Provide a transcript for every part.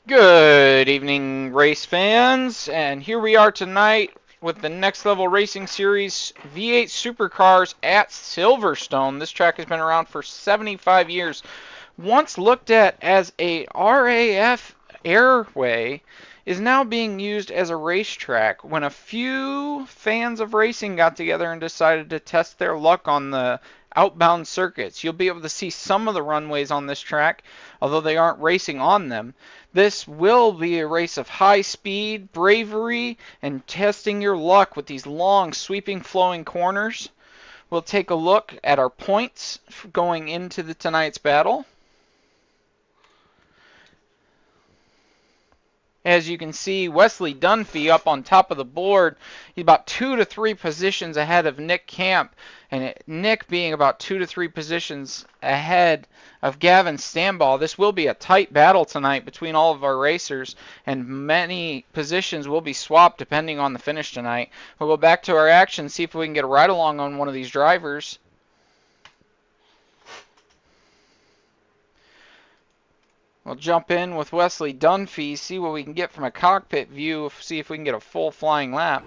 Good evening, race fans, and here we are tonight with the Nxtlvl Racing Series V8 Supercars at Silverstone. This track has been around for 75 years. Once looked at as a RAF airway, is now being used as a racetrack when a few fans of racing got together and decided to test their luck on the outbound circuits. You'll be able to see some of the runways on this track, although they aren't racing on them. This will be a race of high speed, bravery, and testing your luck with these long, sweeping, flowing corners. We'll take a look at our points going into tonight's battle. As you can see, Wesley Dunphy up on top of the board. He's about 2 to 3 positions ahead of Nick Camp, and Nick being about 2 to 3 positions ahead of Gavin Stamball. This will be a tight battle tonight between all of our racers, and many positions will be swapped depending on the finish tonight. We'll go back to our action, see if we can get a ride along on one of these drivers. We'll jump in with Wesley Dunphy, see what we can get from a cockpit view, see if we can get a full flying lap.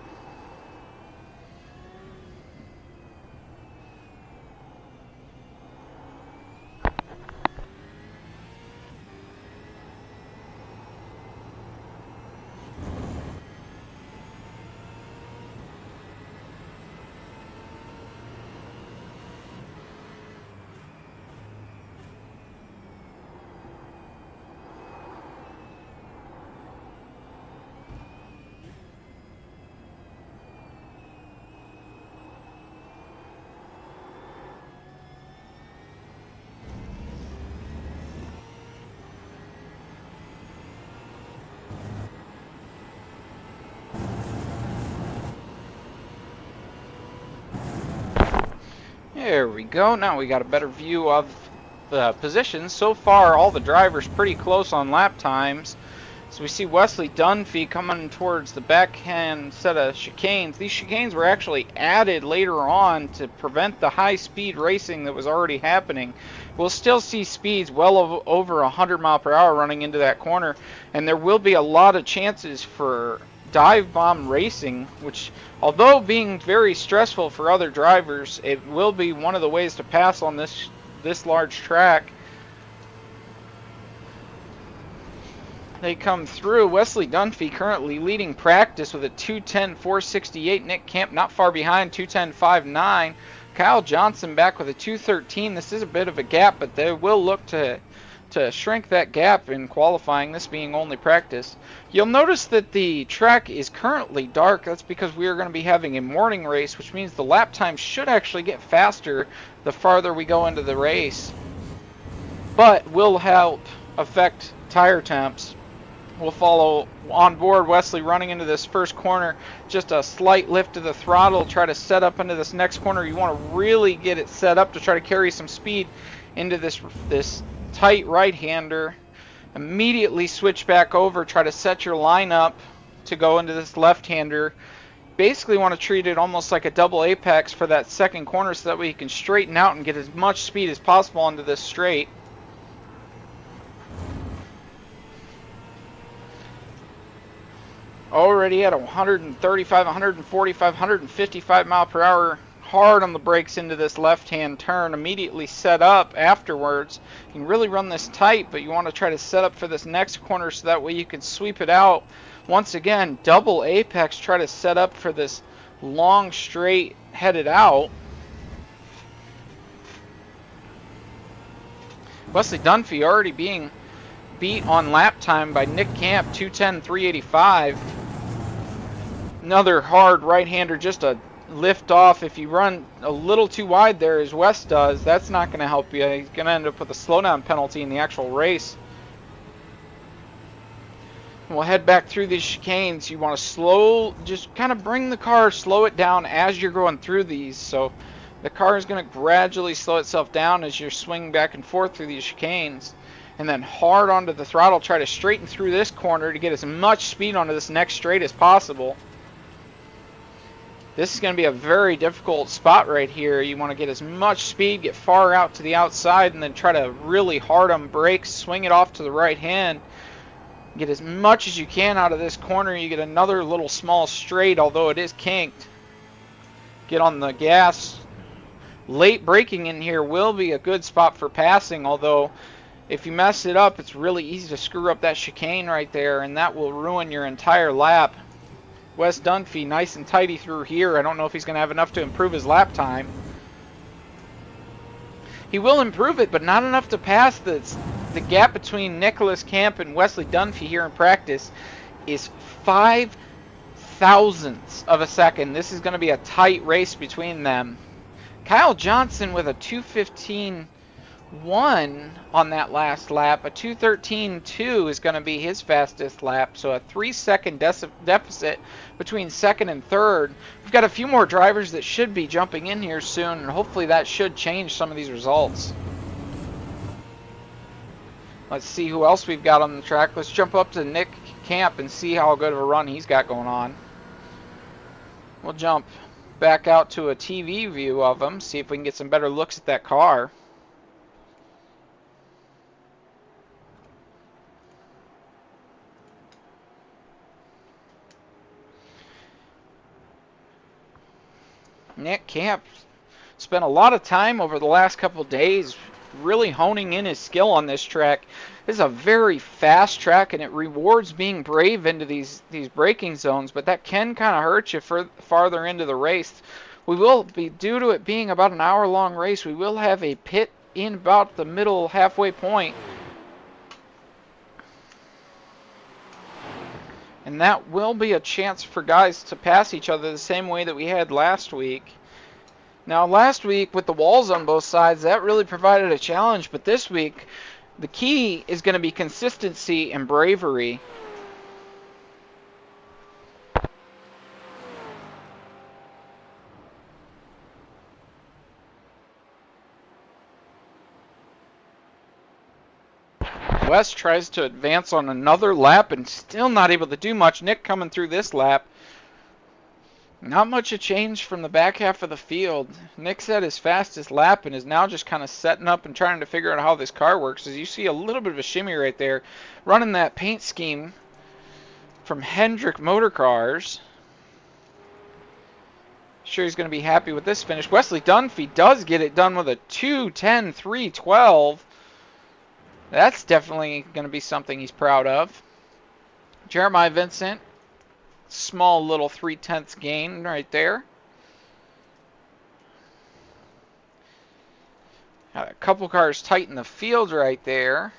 There we go. Now we got a better view of the positions. So far, all the drivers pretty close on lap times. So we see Wesley Dunphy coming towards the backhand set of chicanes. These chicanes were actually added later on to prevent the high-speed racing that was already happening. We'll still see speeds well over 100 miles per hour running into that corner, and there will be a lot of chances for dive bomb racing, which, although being very stressful for other drivers, it will be one of the ways to pass on this large track. They come through. Wesley Dunphy currently leading practice with a 2:10.468. Nick Camp not far behind, 2:10.59. Kyle Johnson back with a 2:13. This is a bit of a gap, but they will look to shrink that gap in qualifying, this being only practice. You'll notice that the track is currently dark. That's because we are going to be having a morning race, which means the lap time should actually get faster the farther we go into the race, but will help affect tire temps. We'll follow on board Wesley running into this first corner. Just a slight lift of the throttle, try to set up into this next corner. You want to really get it set up to try to carry some speed into this tight right-hander. Immediately switch back over, try to set your line up to go into this left-hander. Basically want to treat it almost like a double apex for that second corner so that way you can straighten out and get as much speed as possible into this straight. Already at 135, 145, 155 mile per hour. Hard on the brakes into this left-hand turn. Immediately set up afterwards. You can really run this tight, but you want to try to set up for this next corner so that way you can sweep it out. Once again, double apex, try to set up for this long straight headed out. Wesley Dunphy already being beat on lap time by Nick Camp, 2:10.385. Another hard right-hander, just a lift off. If you run a little too wide there as Wes does, that's not going to help you. He's going to end up with a slowdown penalty in the actual race. We'll head back through these chicanes. You want to just kind of bring the car, slow it down as you're going through these. So the car is going to gradually slow itself down as you're swinging back and forth through these chicanes. And then hard onto the throttle, try to straighten through this corner to get as much speed onto this next straight as possible. This is going to be a very difficult spot right here. You want to get as much speed, get far out to the outside, and then try to really hard on brakes, swing it off to the right hand. Get as much as you can out of this corner. You get another little small straight, although it is kinked. Get on the gas. Late braking in here will be a good spot for passing, although if you mess it up, it's really easy to screw up that chicane right there, and that will ruin your entire lap. Wes Dunphy nice and tidy through here. I don't know if he's going to have enough to improve his lap time. He will improve it, but not enough to pass. The gap between Nicholas Camp and Wesley Dunphy here in practice is 5 thousandths of a second. This is going to be a tight race between them. Kyle Johnson with a 2:15.1 on that last lap. A 2:13.2 is going to be his fastest lap. So a 3-second deficit between second and third. We've got a few more drivers that should be jumping in here soon, and hopefully that should change some of these results. Let's see who else we've got on the track. Let's jump up to Nick Camp and see how good of a run he's got going on. We'll jump back out to a TV view of him, see if we can get some better looks at that car. Nick Camp spent a lot of time over the last couple days really honing in his skill on this track. This is a very fast track, and it rewards being brave into these braking zones, but that can kind of hurt you farther into the race. We will be, due to it being about an hour-long race, we will have a pit in about the middle halfway point. And that will be a chance for guys to pass each other the same way that we had last week. Now, last week with the walls on both sides, that really provided a challenge. But this week, the key is going to be consistency and bravery. Wes tries to advance on another lap and still not able to do much. Nick coming through this lap. Not much a change from the back half of the field. Nick's at his fastest lap and is now just kind of setting up and trying to figure out how this car works. As you see a little bit of a shimmy right there, running that paint scheme from Hendrick Motorcars. Sure he's going to be happy with this finish. Wesley Dunphy does get it done with a 2:10.312. That's definitely going to be something he's proud of. Jeremiah Vincent, small little 3/10 gain right there. Got a couple cars tight in the field right there.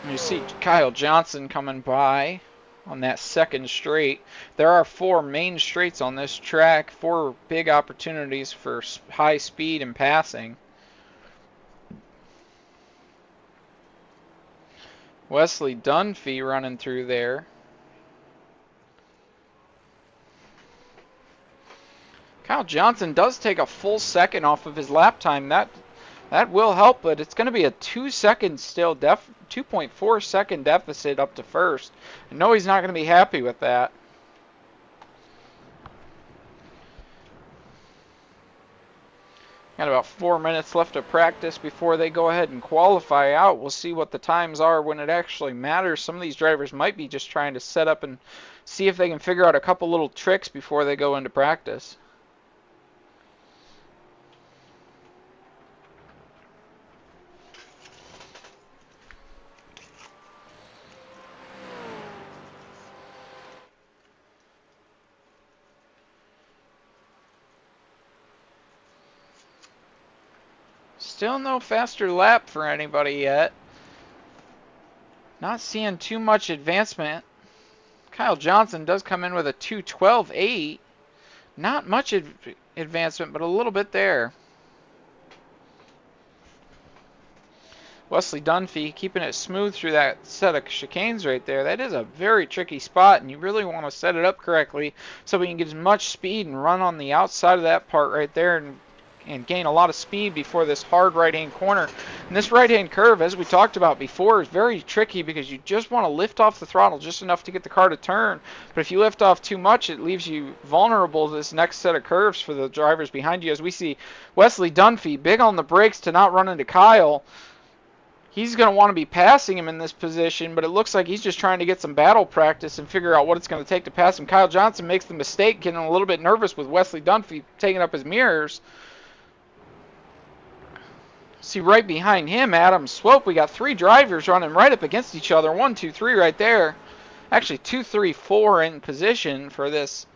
You see Kyle Johnson coming by on that second straight. There are 4 main straights on this track, 4 big opportunities for high speed and passing. Wesley Dunphy running through there. Kyle Johnson does take a full second off of his lap time. That will help, but it's going to be a 2-second still 2.4 second deficit up to first. I know he's not going to be happy with that. Got about 4 minutes left of practice before they go ahead and qualify out. We'll see what the times are when it actually matters. Some of these drivers might be just trying to set up and see if they can figure out a couple little tricks before they go into practice. Still no faster lap for anybody yet. Not seeing too much advancement. Kyle Johnson does come in with a 2:12.8. Not much advancement, but a little bit there. Wesley Dunphy keeping it smooth through that set of chicanes right there. That is a very tricky spot, and you really want to set it up correctly so we can get as much speed and run on the outside of that part right there and and gain a lot of speed before this hard right-hand corner. And this right-hand curve, as we talked about before, is very tricky because you just want to lift off the throttle just enough to get the car to turn. But if you lift off too much, it leaves you vulnerable to this next set of curves for the drivers behind you. As we see Wesley Dunphy big on the brakes to not run into Kyle. He's going to want to be passing him in this position, but it looks like he's just trying to get some battle practice and figure out what it's going to take to pass him. Kyle Johnson makes the mistake, getting a little bit nervous with Wesley Dunphy taking up his mirrors. See right behind him, Adam Swope. We got 3 drivers running right up against each other. 1, 2, 3 right there. Actually, 2, 3, 4 in position for this.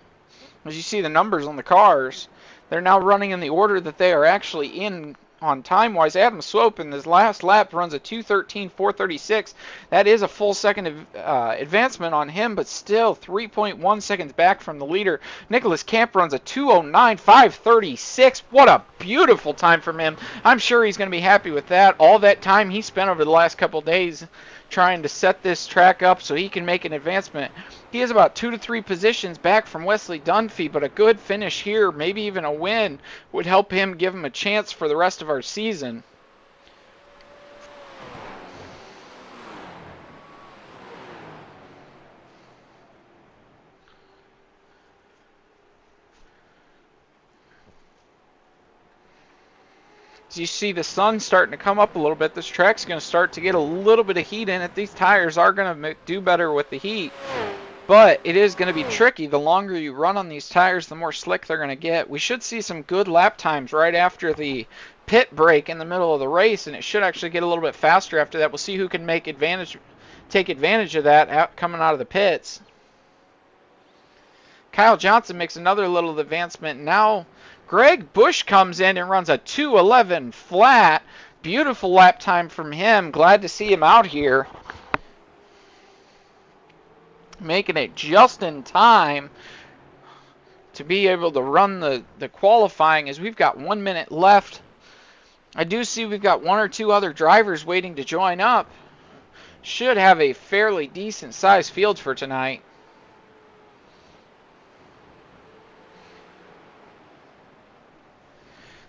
As you see the numbers on the cars, they're now running in the order that they are actually in on time-wise. Adam Swope in his last lap runs a 2:13.436. That is a full second advancement on him, but still 3.1 seconds back from the leader. Nicholas Camp runs a 2:09.536. What a beautiful time from him. I'm sure he's going to be happy with that. All that time he spent over the last couple days trying to set this track up so he can make an advancement. He is about 2 to 3 positions back from Wesley Dunphy, but a good finish here, maybe even a win, would help him, give him a chance for the rest of our season. As you see the sun starting to come up a little bit, this track's going to start to get a little bit of heat in it. These tires are going to do better with the heat, but it is going to be tricky. The longer you run on these tires, the more slick they're going to get. We should see some good lap times right after the pit break in the middle of the race, and it should actually get a little bit faster after that. We'll see who can take advantage of that coming out of the pits. Kyle Johnson makes another little advancement. Now Greg Bush comes in and runs a 2:11 flat. Beautiful lap time from him. Glad to see him out here, making it just in time to be able to run the qualifying, as we've got 1 minute left. I do see we've got 1 or 2 other drivers waiting to join up. Should have a fairly decent sized field for tonight.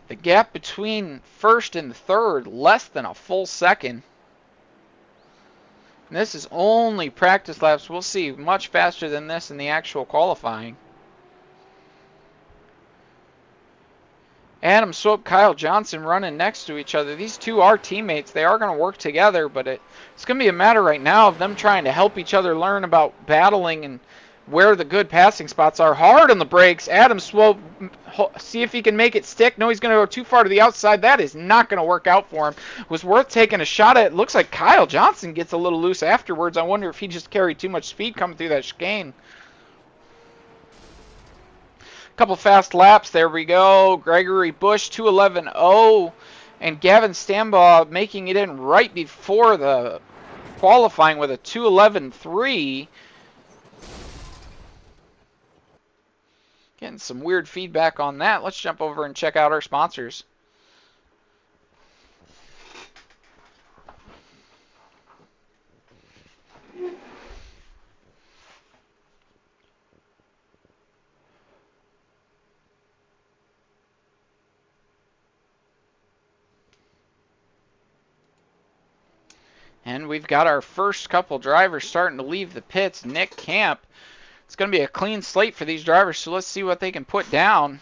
The gap between first and third, less than a full second. And this is only practice laps. We'll see much faster than this in the actual qualifying. Adam Swope, Kyle Johnson running next to each other. These two are teammates. They are going to work together, but it's going to be a matter right now of them trying to help each other learn about battling and where the good passing spots are. Hard on the brakes. Adam Swope, see if he can make it stick. No, he's going to go too far to the outside. That is not going to work out for him. It was worth taking a shot at. It looks like Kyle Johnson gets a little loose afterwards. I wonder if he just carried too much speed coming through that chicane. Couple fast laps. There we go. Gregory Bush, 2:11.0. And Gavin Stambaugh making it in right before the qualifying with a 2:11.3. Getting some weird feedback on that. Let's jump over and check out our sponsors. And we've got our first couple drivers starting to leave the pits. Nick Camp. It's going to be a clean slate for these drivers, so let's see what they can put down.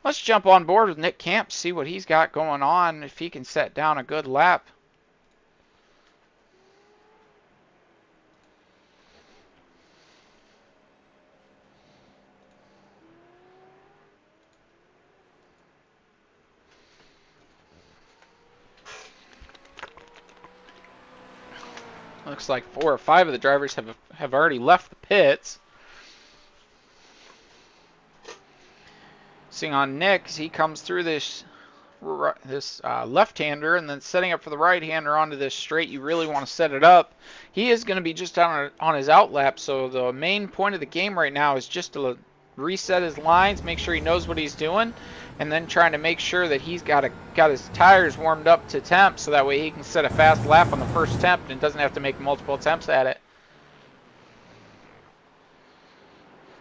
Let's jump on board with Nick Camp, see what he's got going on, if he can set down a good lap. Looks like 4 or 5 of the drivers have already left the pits. Seeing on Nick as he comes through this left-hander and then setting up for the right-hander onto this straight. You really want to set it up. He is going to be just on his outlap, so the main point of the game right now is just to reset his lines, make sure he knows what he's doing, and then trying to make sure that he's got his tires warmed up to temp, so that way he can set a fast lap on the first attempt and doesn't have to make multiple attempts at it.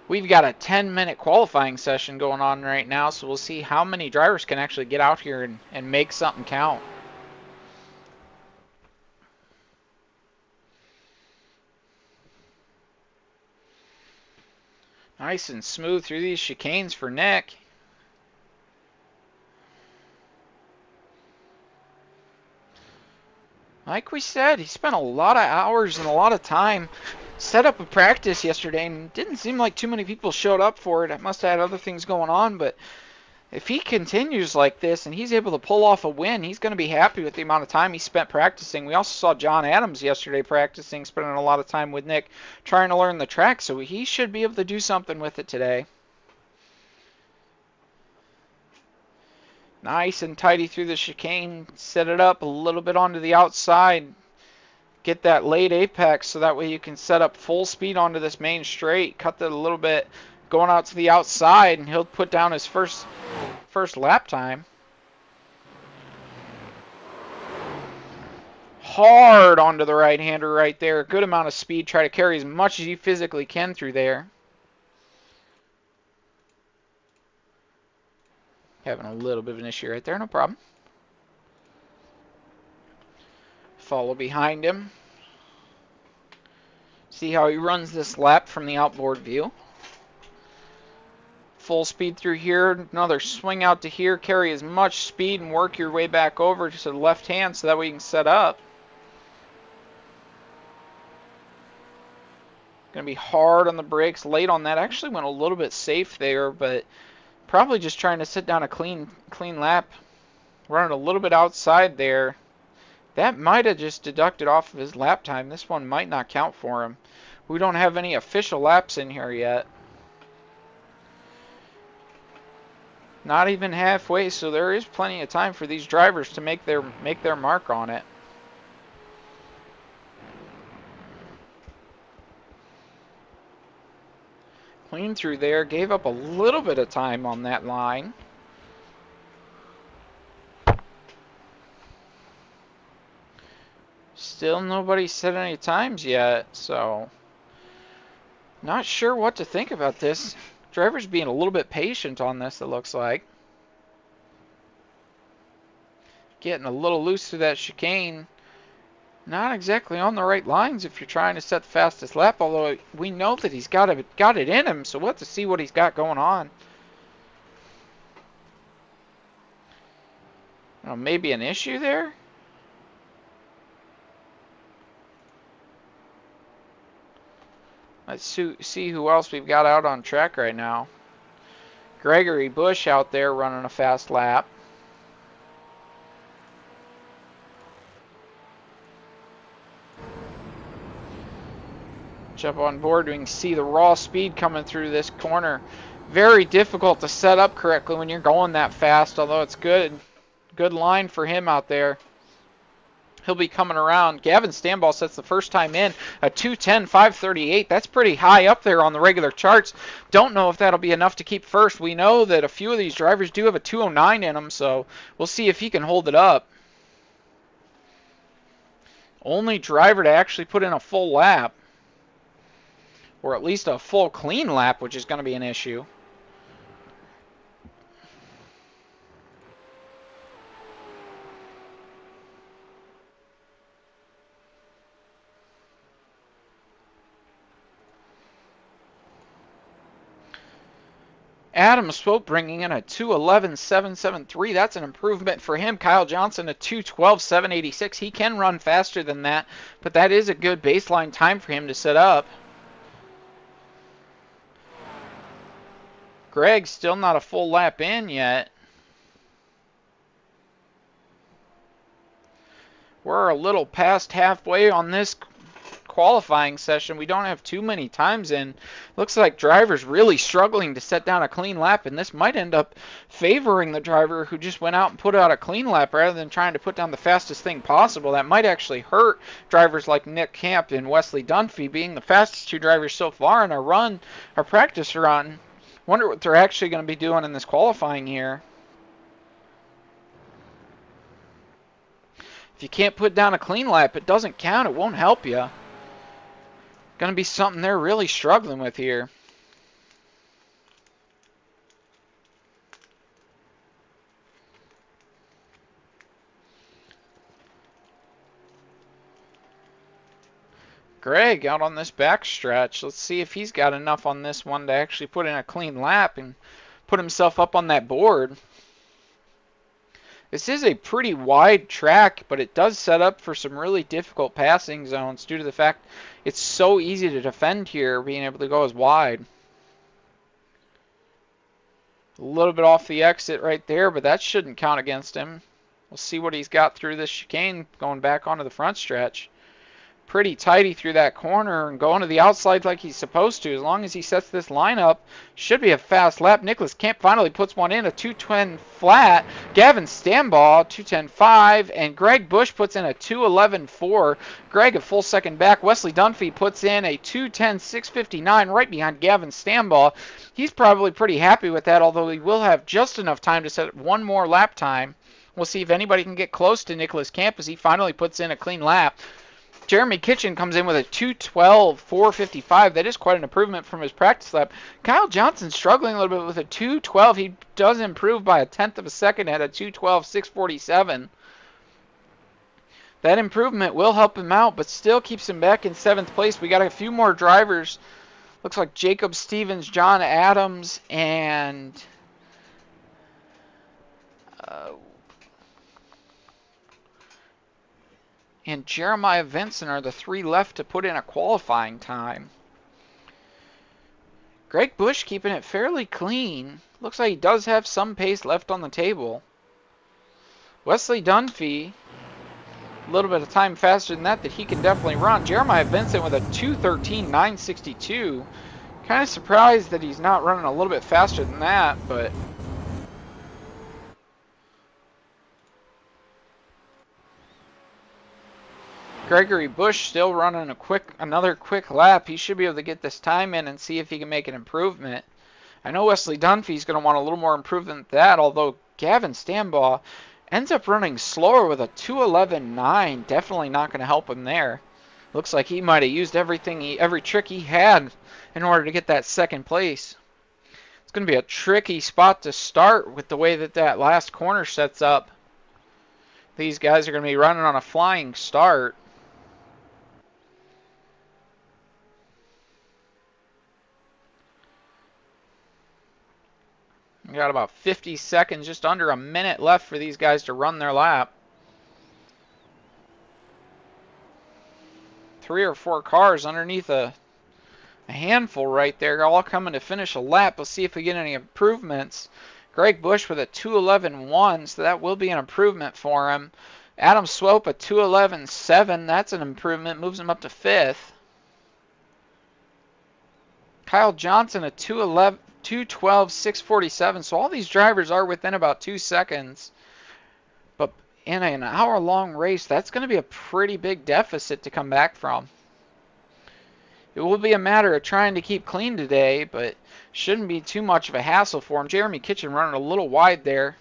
We've got a 10-minute qualifying session going on right now, so we'll see how many drivers can actually get out here and make something count. Nice and smooth through these chicanes for Nick. Like we said, he spent a lot of hours and a lot of time set up a practice yesterday, and didn't seem like too many people showed up for it. I must have had other things going on, but if he continues like this and he's able to pull off a win, he's going to be happy with the amount of time he spent practicing. We also saw John Adams yesterday practicing, spending a lot of time with Nick trying to learn the track, so he should be able to do something with it today. Nice and tidy through the chicane. Set it up a little bit onto the outside. Get that late apex so that way you can set up full speed onto this main straight. Cut that a little bit going out to the outside, and he'll put down his first lap time. Hard onto the right-hander right there. Good amount of speed. Try to carry as much as you physically can through there. Having a little bit of an issue right there, no problem. Follow behind him. See how he runs this lap from the outboard view. Full speed through here. Another swing out to here. Carry as much speed and work your way back over to the left hand so that way you can set up. Going to be hard on the brakes. Late on that. Actually went a little bit safe there, but probably just trying to sit down a clean lap. Running a little bit outside there. That might have just deducted off of his lap time. This one might not count for him. We don't have any official laps in here yet. Not even halfway, so there is plenty of time for these drivers to make their mark on it. Clean through there. Gave up a little bit of time on that line. Still nobody set any times yet, so not sure what to think about this. Driver's being a little bit patient on this, it looks like. Getting a little loose through that chicane. Not exactly on the right lines if you're trying to set the fastest lap, although we know that he's got it in him, so we'll have to see what he's got going on. Oh, maybe an issue there? Let's see who else we've got out on track right now. Gregory Bush out there running a fast lap. Jump on board. We can see the raw speed coming through this corner. Very difficult to set up correctly when you're going that fast, although it's good line for him out there. He'll be coming around. Gavin Stanball sets the first time in a 2:10.538. That's pretty high up there on the regular charts. Don't know if that'll be enough to keep first. We know that a few of these drivers do have a 2:09 in them, so we'll see if he can hold it up. Only driver to actually put in a full lap, or at least a full clean lap, which is going to be an issue. Adam Swope bringing in a 2:11.773. That's an improvement for him. Kyle Johnson a 2:12.786. He can run faster than that, but that is a good baseline time for him to set up. Greg still not a full lap in yet. We're a little past halfway on this qualifying session. We don't have too many times in. Looks like drivers really struggling to set down a clean lap, and this might end up favoring the driver who just went out and put out a clean lap rather than trying to put down the fastest thing possible. That might actually hurt drivers like Nick Camp and Wesley Dunphy, being the fastest two drivers so far in our practice run. Wonder what they're actually going to be doing in this qualifying here. If you can't put down a clean lap, it doesn't count. It won't help you. Going to be something they're really struggling with here. Greg out on this backstretch. Let's see if he's got enough on this one to actually put in a clean lap and put himself up on that board. This is a pretty wide track, but it does set up for some really difficult passing zones due to the fact it's so easy to defend here, being able to go as wide. A little bit off the exit right there, but that shouldn't count against him. We'll see what he's got through this chicane going back onto the front stretch. Pretty tidy through that corner and going to the outside like he's supposed to. As long as he sets this line up, should be a fast lap. Nicholas Kemp finally puts one in, a 2:10 flat. Gavin Stambaugh, 2:10.5, and Greg Bush puts in a 2:11.4. Greg a full second back. Wesley Dunphy puts in a 2:10.659 right behind Gavin Stambaugh. He's probably pretty happy with that, although he will have just enough time to set one more lap time. We'll see if anybody can get close to Nicholas Kemp as he finally puts in a clean lap. Jeremy Kitchen comes in with a 2:12.455. That is quite an improvement from his practice lap. Kyle Johnson struggling a little bit with a 2:12. He does improve by 1/10 of a second at a 2:12.647. That improvement will help him out, but still keeps him back in 7th place. We got a few more drivers. Looks like Jacob Stevens, John Adams, and Jeremiah Vincent are the 3 left to put in a qualifying time. Greg Bush keeping it fairly clean. Looks like he does have some pace left on the table. Wesley Dunphy, a little bit of time faster than that he can definitely run. Jeremiah Vincent with a 2:13.962. Kind of surprised that he's not running a little bit faster than that, but Gregory Bush still running another quick lap. He should be able to get this time in and see if he can make an improvement. I know Wesley Dunphy's going to want a little more improvement than that, although Gavin Stambaugh ends up running slower with a 2:11.9. Definitely not going to help him there. Looks like he might have used every trick he had in order to get that 2nd place. It's going to be a tricky spot to start with the way that last corner sets up. These guys are going to be running on a flying start. We got about 50 seconds, just under a minute left for these guys to run their lap. 3 or 4 cars underneath a handful right there, all coming to finish a lap. We'll see if we get any improvements. Greg Bush with a 2:11.1, so that will be an improvement for him. Adam Swope a 2:11.7, that's an improvement, moves him up to 5th. Kyle Johnson a 2:12.647, so all these drivers are within about 2 seconds. But in an hour-long race, that's going to be a pretty big deficit to come back from. It will be a matter of trying to keep clean today, but shouldn't be too much of a hassle for him. Jeremy Kitchen running a little wide there.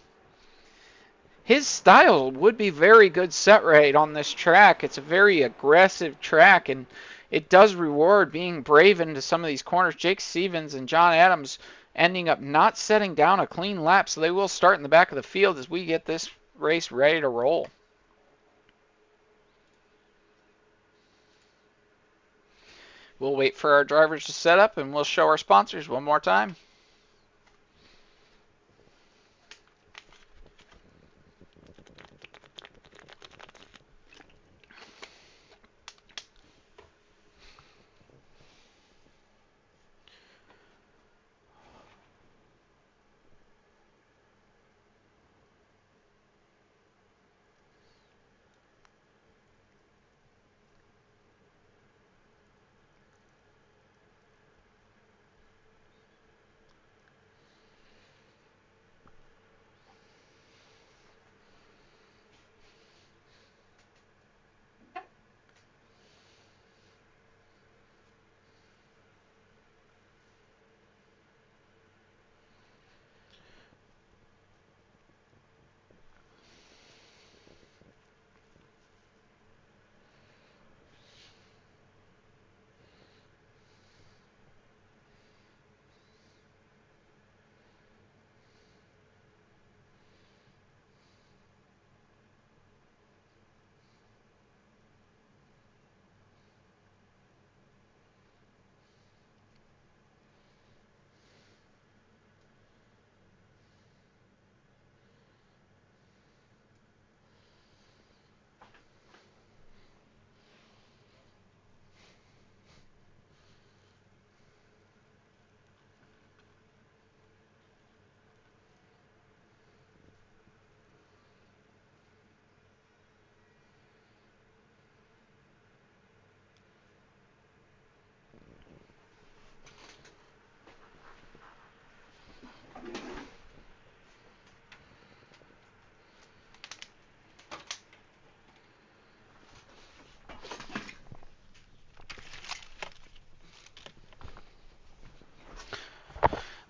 His style would be very good set rate on this track. It's a very aggressive track, and it does reward being brave into some of these corners. Jake Stevens and John Adams ending up not setting down a clean lap, so they will start in the back of the field as we get this race ready to roll. We'll wait for our drivers to set up, and we'll show our sponsors one more time.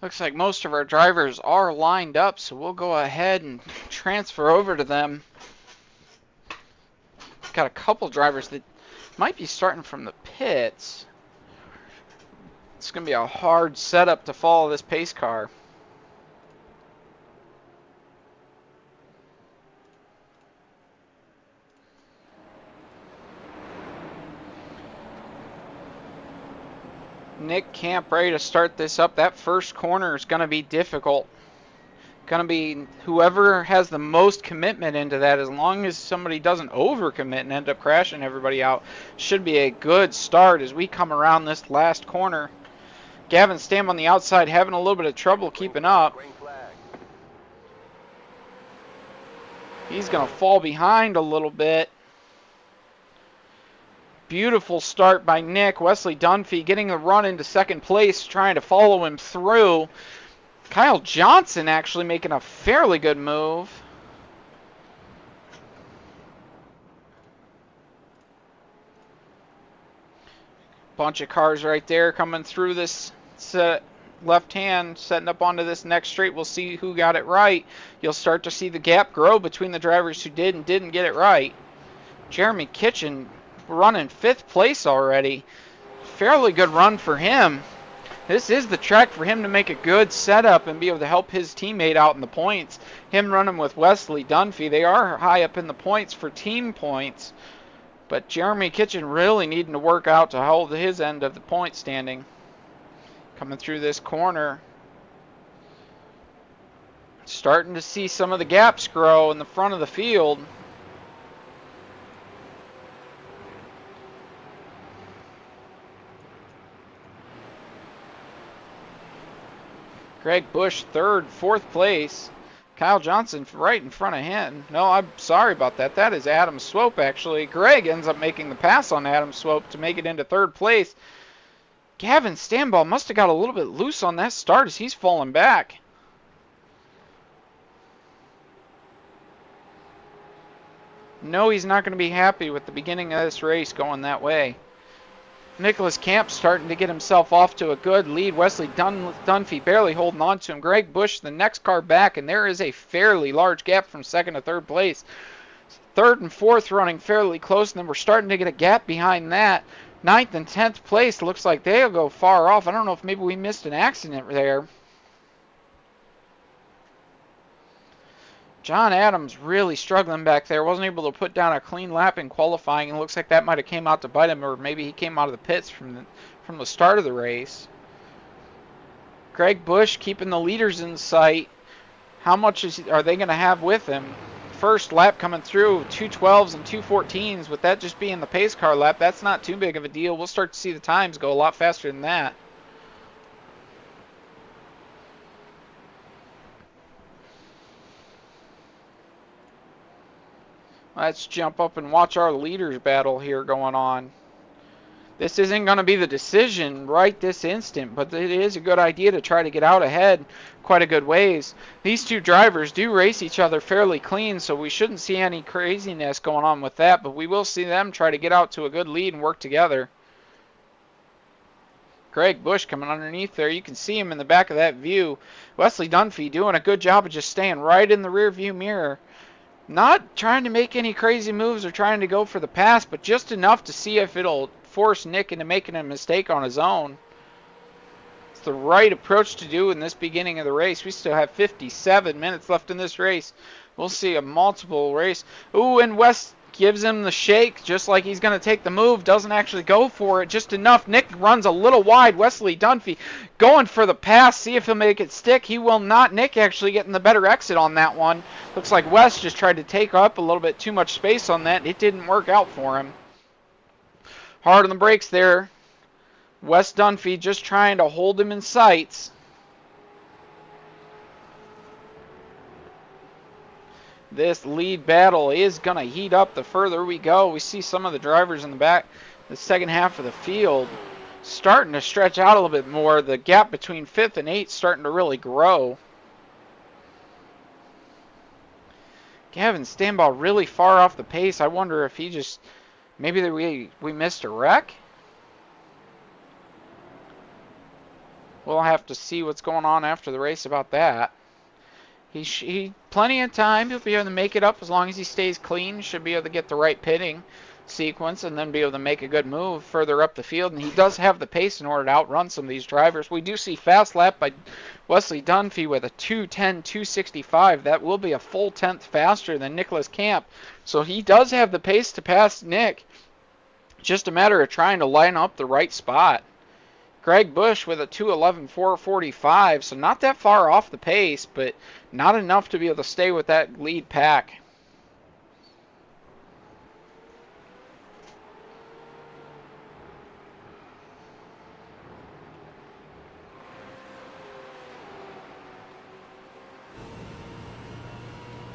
Looks like most of our drivers are lined up, so we'll go ahead and transfer over to them. Got a couple drivers that might be starting from the pits. It's going to be a hard setup to follow this pace car. Nick Camp ready to start this up. That first corner is going to be difficult. Going to be whoever has the most commitment into that, as long as somebody doesn't overcommit and end up crashing everybody out, should be a good start as we come around this last corner. Gavin Stam on the outside having a little bit of trouble keeping up. He's going to fall behind a little bit. Beautiful start by Nick. Wesley Dunphy getting the run into second place, trying to follow him through. Kyle Johnson actually making a fairly good move. Bunch of cars right there coming through this left hand, setting up onto this next straight. We'll see who got it right. You'll start to see the gap grow between the drivers who did and didn't get it right. Jeremy Kitchen running 5th place already. Fairly good run for him. This is the track for him to make a good setup and be able to help his teammate out in the points. Him running with Wesley Dunphy. They are high up in the points for team points. But Jeremy Kitchen really needing to work out to hold his end of the point standing. Coming through this corner. Starting to see some of the gaps grow in the front of the field. Greg Bush 3rd, 4th place. Kyle Johnson right in front of him. No, I'm sorry about that. That is Adam Swope, actually. Greg ends up making the pass on Adam Swope to make it into 3rd place. Gavin Stamball must have got a little bit loose on that start as he's falling back. No, he's not going to be happy with the beginning of this race going that way. Nicholas Camp starting to get himself off to a good lead. Wesley Dunphy barely holding on to him. Greg Bush, the next car back, and there is a fairly large gap from 2nd to 3rd place. 3rd and 4th running fairly close, and then we're starting to get a gap behind that. 9th and 10th place looks like they'll go far off. I don't know if maybe we missed an accident there. John Adams really struggling back there. Wasn't able to put down a clean lap in qualifying, and it looks like that might have came out to bite him, or maybe he came out of the pits from the start of the race. Greg Bush keeping the leaders in sight. How much are they going to have with him? First lap coming through, 2:12s and 2:14s. With that just being the pace car lap, that's not too big of a deal. We'll start to see the times go a lot faster than that. Let's jump up and watch our leaders battle here going on. This isn't going to be the decision right this instant, but it is a good idea to try to get out ahead quite a good ways. These two drivers do race each other fairly clean, so we shouldn't see any craziness going on with that, but we will see them try to get out to a good lead and work together. Greg Bush coming underneath there. You can see him in the back of that view. Wesley Dunphy doing a good job of just staying right in the rear view mirror. Not trying to make any crazy moves or trying to go for the pass, but just enough to see if it'll force Nick into making a mistake on his own. It's the right approach to do in this beginning of the race. We still have 57 minutes left in this race. We'll see a multiple race. Ooh, and West gives him the shake just like he's going to take the move. Doesn't actually go for it. Just enough. Nick runs a little wide. Wesley Dunphy going for the pass. See if he'll make it stick. He will not. Nick actually getting the better exit on that one. Looks like West just tried to take up a little bit too much space on that. It didn't work out for him. Hard on the brakes there. West Dunphy just trying to hold him in sights. This lead battle is going to heat up the further we go. We see some of the drivers in the back, the second half of the field, starting to stretch out a little bit more. The gap between 5th and 8th starting to really grow. Gavin Stamball really far off the pace. I wonder if he just, maybe we missed a wreck? We'll have to see what's going on after the race about that. He plenty of time. He'll be able to make it up as long as he stays clean. Should be able to get the right pitting sequence and then be able to make a good move further up the field. And he does have the pace in order to outrun some of these drivers. We do see fast lap by Wesley Dunphy with a 2:10, 2:65. That will be a full tenth faster than Nicholas Camp. So he does have the pace to pass Nick. Just a matter of trying to line up the right spot. Greg Bush with a 2:11, 4:45, so not that far off the pace, but not enough to be able to stay with that lead pack.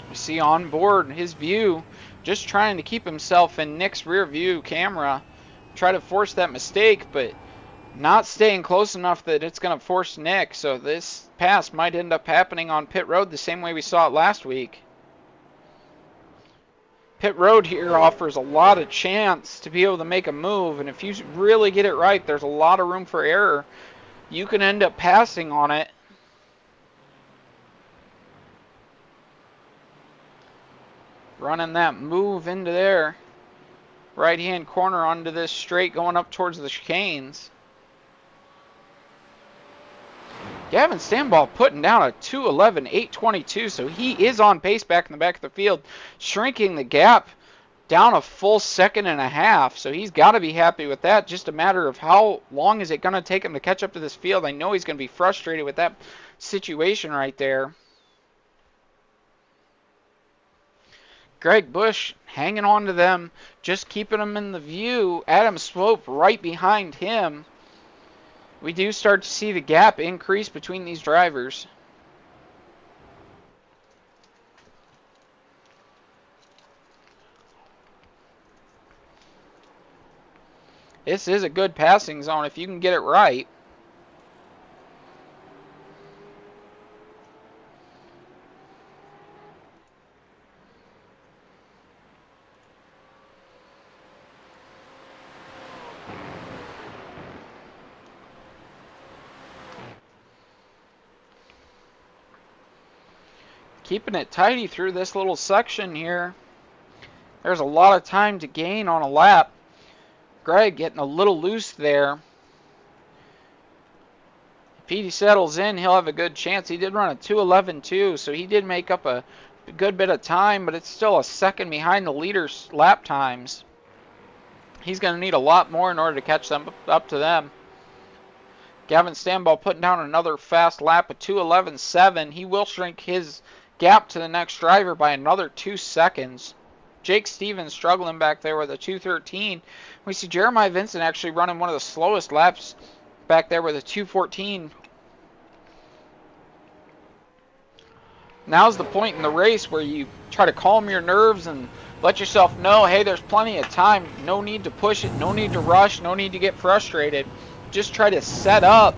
We see on board his view, just trying to keep himself in Nick's rear view camera, try to force that mistake, but not staying close enough that it's going to force Nick. So this pass might end up happening on pit road the same way we saw it last week. Pit road here offers a lot of chance to be able to make a move, and if you really get it right, there's a lot of room for error. You can end up passing on it. Running that move into there. Right-hand corner onto this straight going up towards the chicanes. Gavin Stanball putting down a 2:11, 8:22, so he is on pace back in the back of the field, shrinking the gap down a full second and a half, so he's got to be happy with that. Just a matter of how long is it going to take him to catch up to this field. I know he's going to be frustrated with that situation right there. Greg Bush hanging on to them, just keeping them in the view. Adam Swope right behind him. We do start to see the gap increase between these drivers. This is a good passing zone if you can get it right. Keeping it tidy through this little section here. There's a lot of time to gain on a lap. Greg getting a little loose there. If he settles in, he'll have a good chance. He did run a 2:11 too, so he did make up a good bit of time, but it's still a second behind the leader's lap times. He's going to need a lot more in order to catch them up to them. Gavin Stanball putting down another fast lap of 2:11.7. He will shrink his gap to the next driver by another 2 seconds. Jake Stevens struggling back there with a 2:13. We see Jeremiah Vincent actually running one of the slowest laps back there with a 2:14. Now's the point in the race where you try to calm your nerves and let yourself know, hey, there's plenty of time. No need to push it. No need to rush. No need to get frustrated. Just try to set up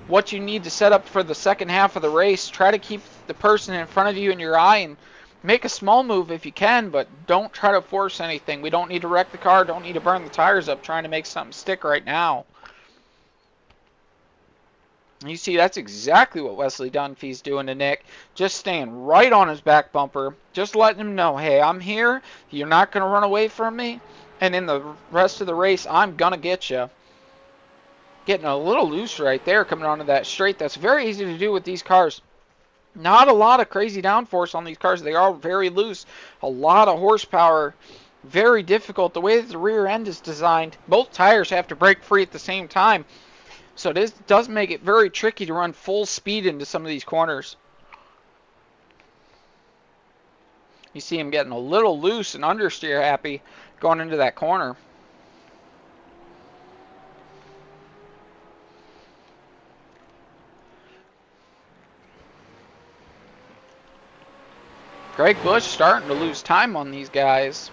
what you need to set up for the second half of the race. Try to keep the person in front of you in your eye and make a small move if you can, but don't try to force anything. We don't need to wreck the car. Don't need to burn the tires up trying to make something stick right now. You see, that's exactly what Wesley Dunphy's doing to Nick. Just staying right on his back bumper. Just letting him know, hey, I'm here. You're not going to run away from me. And in the rest of the race, I'm going to get you. Getting a little loose right there coming onto that straight. That's very easy to do with these cars. Not a lot of crazy downforce on these cars. They are very loose. A lot of horsepower. Very difficult. The way that the rear end is designed, both tires have to break free at the same time. So this does make it very tricky to run full speed into some of these corners. You see him getting a little loose and understeer happy going into that corner. Greg Bush starting to lose time on these guys.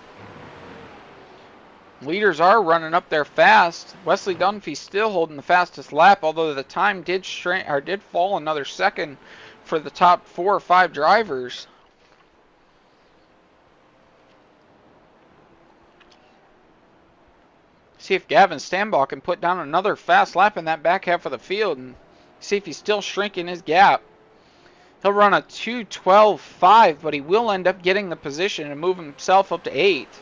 Leaders are running up there fast. Wesley Dunphy still holding the fastest lap, although the time did fall another second for the top 4 or 5 drivers. See if Gavin Stanball can put down another fast lap in that back half of the field and See if he's still shrinking his gap. He'll run a 2:12.5, but he will end up getting the position and move himself up to 8th.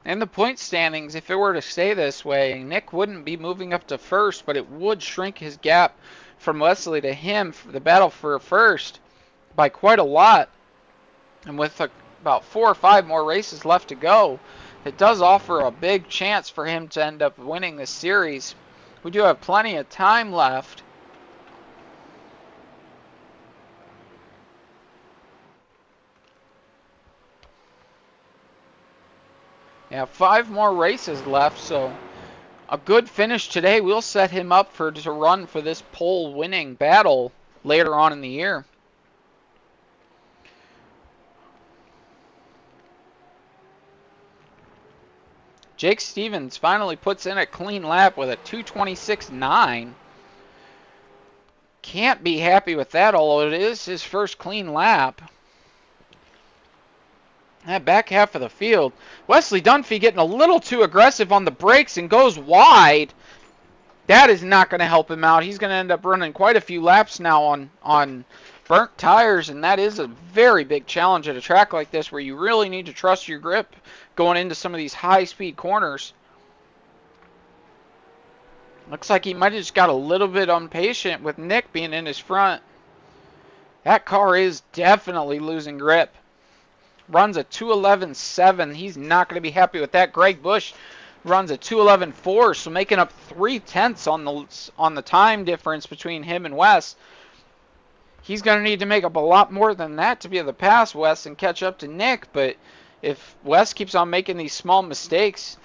In the point standings, if it were to stay this way, Nick wouldn't be moving up to first, but it would shrink his gap from Wesley to him for the battle for first by quite a lot. And with about 4 or 5 more races left to go, it does offer a big chance for him to end up winning this series. We do have plenty of time left. Yeah, 5 more races left, so a good finish today will set him up to run for this pole winning battle later on in the year. Jake Stevens finally puts in a clean lap with a 2:26.9. Can't be happy with that, although it is his first clean lap. That back half of the field, Wesley Dunphy getting a little too aggressive on the brakes and goes wide. That is not going to help him out. He's going to end up running quite a few laps now on burnt tires, and that is a very big challenge at a track like this where you really need to trust your grip going into some of these high-speed corners. Looks like he might have just got a little bit impatient with Nick being in his front. That car is definitely losing grip. Runs a 2:11.7. He's not going to be happy with that. Greg Busch runs a 2:11.4, so making up 0.3 on the time difference between him and Wes. He's going to need to make up a lot more than that to be able to pass Wes and catch up to Nick. But if Wes keeps on making these small mistakes,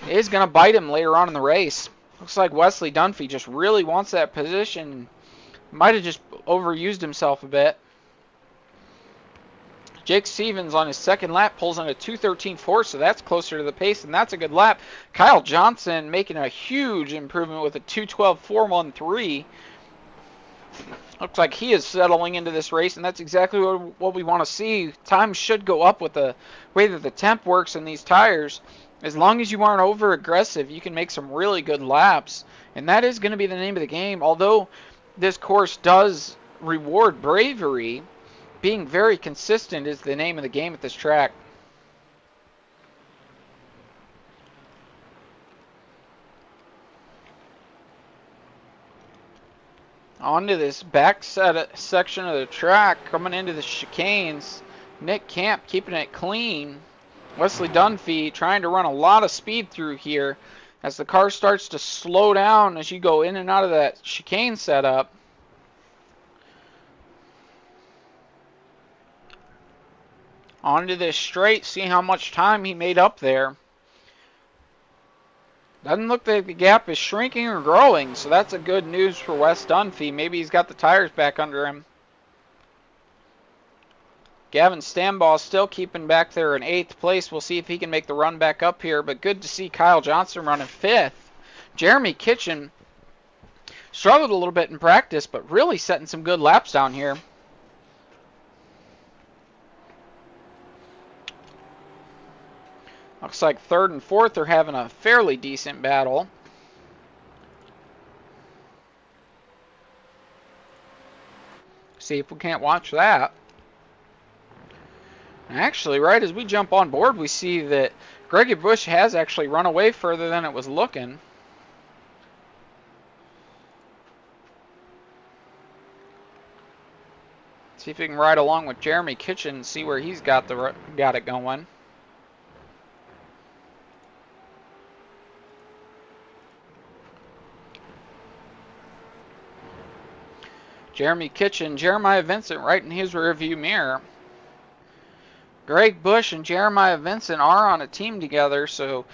it is going to bite him later on in the race. Looks like Wesley Dunphy just really wants that position. Might have just overused himself a bit. Jake Stevens on his second lap pulls on a 2:13.4, so that's closer to the pace, and that's a good lap. Kyle Johnson making a huge improvement with a 2:12.413. Looks like he is settling into this race, and that's exactly what we want to see. Time should go up with the way that the temp works in these tires. As long as you aren't over-aggressive, you can make some really good laps, and that is going to be the name of the game. Although this course does reward bravery, being very consistent is the name of the game at this track. Onto this back section of the track, coming into the chicanes. Nick Camp keeping it clean. Wesley Dunphy trying to run a lot of speed through here as the car starts to slow down as you go in and out of that chicane setup. Onto this straight, see how much time he made up there. Doesn't look like the gap is shrinking or growing, so that's a good news for Wes Dunphy. Maybe he's got the tires back under him. Gavin Stambaugh still keeping back there in 8th place. We'll see if he can make the run back up here, but good to see Kyle Johnson running 5th. Jeremy Kitchen struggled a little bit in practice, but really setting some good laps down here. Looks like 3rd and 4th are having a fairly decent battle. See if we can't watch that. Actually, right as we jump on board, we see that Greg Busch has actually run away further than it was looking. See if we can ride along with Jeremy Kitchen and see where he's got it going. Jeremy Kitchen, Jeremiah Vincent right in his rearview mirror. Greg Busch and Jeremiah Vincent are on a team together, so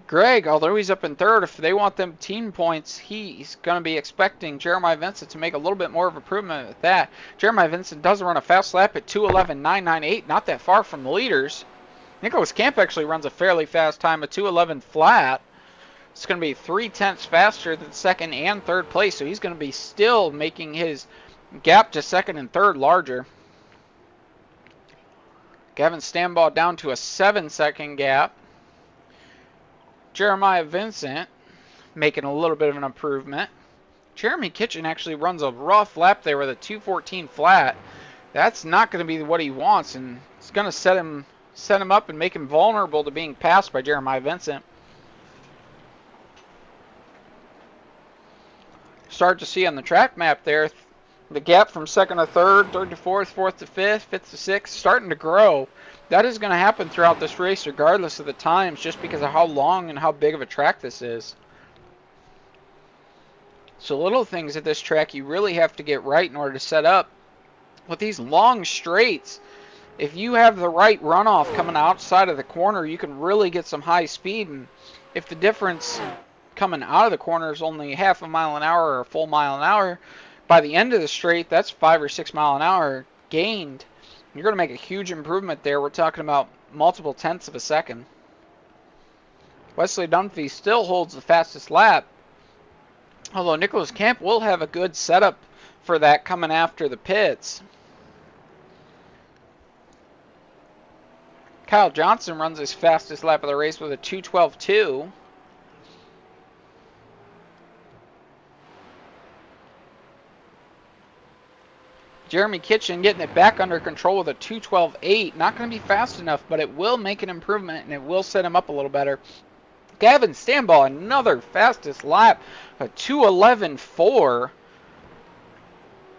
Greg, although he's up in 3rd, if they want them team points, he's going to be expecting Jeremiah Vincent to make a little bit more of improvement with that. Jeremiah Vincent does run a fast lap at 2:11.998, not that far from the leaders. Nicholas Camp actually runs a fairly fast time, a 2:11 flat. It's going to be 0.3 faster than 2nd and 3rd place, so he's going to be still making his Gap to second and third larger. Gavin Stambaugh down to a 7-second gap. Jeremiah Vincent making a little bit of an improvement. Jeremy Kitchen actually runs a rough lap there with a 2:14 flat. That's not going to be what he wants, and it's going to set him up and make him vulnerable to being passed by Jeremiah Vincent. Start to see on the track map there, the gap from second to third, third to fourth, fourth to fifth, fifth to sixth, starting to grow. That is going to happen throughout this race regardless of the times, just because of how long and how big of a track this is. So little things at this track you really have to get right in order to set up. With these long straights, if you have the right runoff coming outside of the corner, you can really get some high speed. And if the difference coming out of the corner is only half a mile an hour or a full mile an hour, by the end of the straight, that's 5 or 6 mile an hour gained. You're going to make a huge improvement there. We're talking about multiple tenths of a second. Wesley Dunphy still holds the fastest lap, although Nicholas Camp will have a good setup for that coming after the pits. Kyle Johnson runs his fastest lap of the race with a 2:12.2. Jeremy Kitchen getting it back under control with a 2:12.8. Not going to be fast enough, but it will make an improvement and it will set him up a little better. Gavin Stambaugh, another fastest lap, a 2:11.4.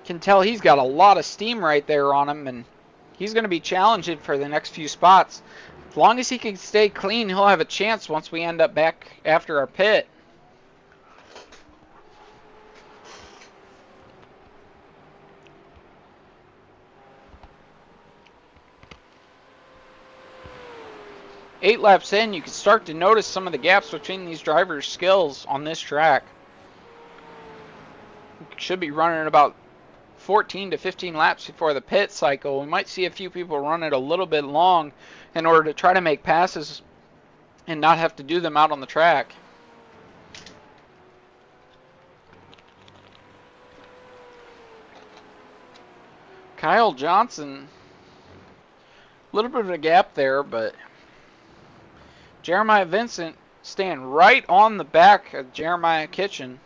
Can tell he's got a lot of steam right there on him, and he's going to be challenging for the next few spots. As long as he can stay clean, he'll have a chance once we end up back after our pit. Eight laps in, you can start to notice some of the gaps between these drivers' skills on this track. Should be running about 14 to 15 laps before the pit cycle. We might see a few people run it a little bit long in order to try to make passes and not have to do them out on the track. Kyle Johnson, a little bit of a gap there, but Jeremiah Vincent staying right on the back of Jeremiah Kitchen.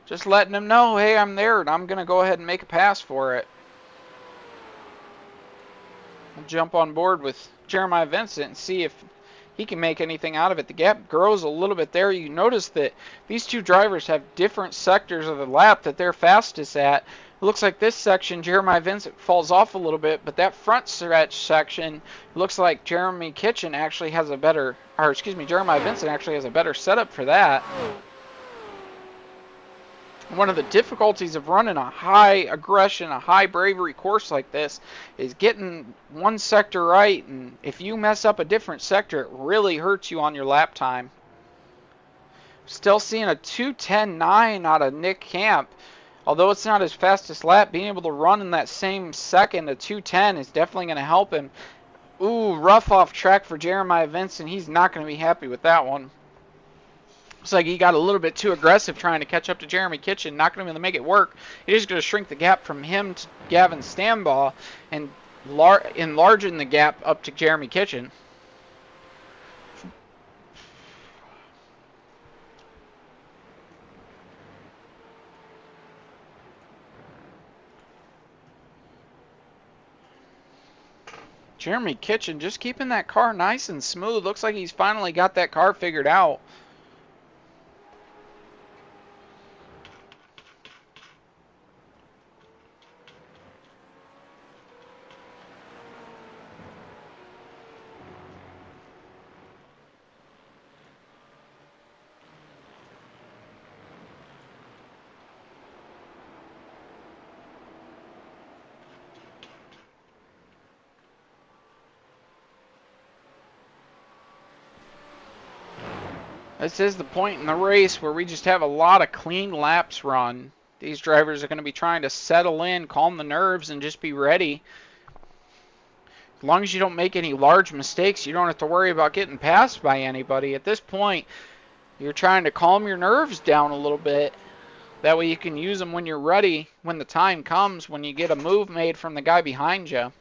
Just letting him know, hey, I'm there, and I'm going to go ahead and make a pass for it. I'll jump on board with Jeremiah Vincent and see if he can make anything out of it. The gap grows a little bit there. You notice that these two drivers have different sectors of the lap that they're fastest at. It looks like this section, Jeremiah Vincent falls off a little bit, but that front stretch section looks like Jeremiah Vincent actually has a better setup for that. One of the difficulties of running a high aggression, a high bravery course like this is getting one sector right, and if you mess up a different sector, it really hurts you on your lap time. Still seeing a 2:10.9 out of Nick Camp. Although it's not his fastest lap, being able to run in that same second, a 2:10, is definitely going to help him. Ooh, rough off track for Jeremiah Vincent. He's not going to be happy with that one. Looks like he got a little bit too aggressive trying to catch up to Jeremy Kitchen. Not going to be able to make it work. It is going to shrink the gap from him to Gavin Stambaugh and enlarging the gap up to Jeremy Kitchen. Jeremy Kitchen just keeping that car nice and smooth. Looks like he's finally got that car figured out. This is the point in the race where we just have a lot of clean laps run. These drivers are going to be trying to settle in, calm the nerves, and just be ready. As long as you don't make any large mistakes, you don't have to worry about getting passed by anybody. At this point, you're trying to calm your nerves down a little bit. That way you can use them when you're ready, when the time comes, when you get a move made from the guy behind you.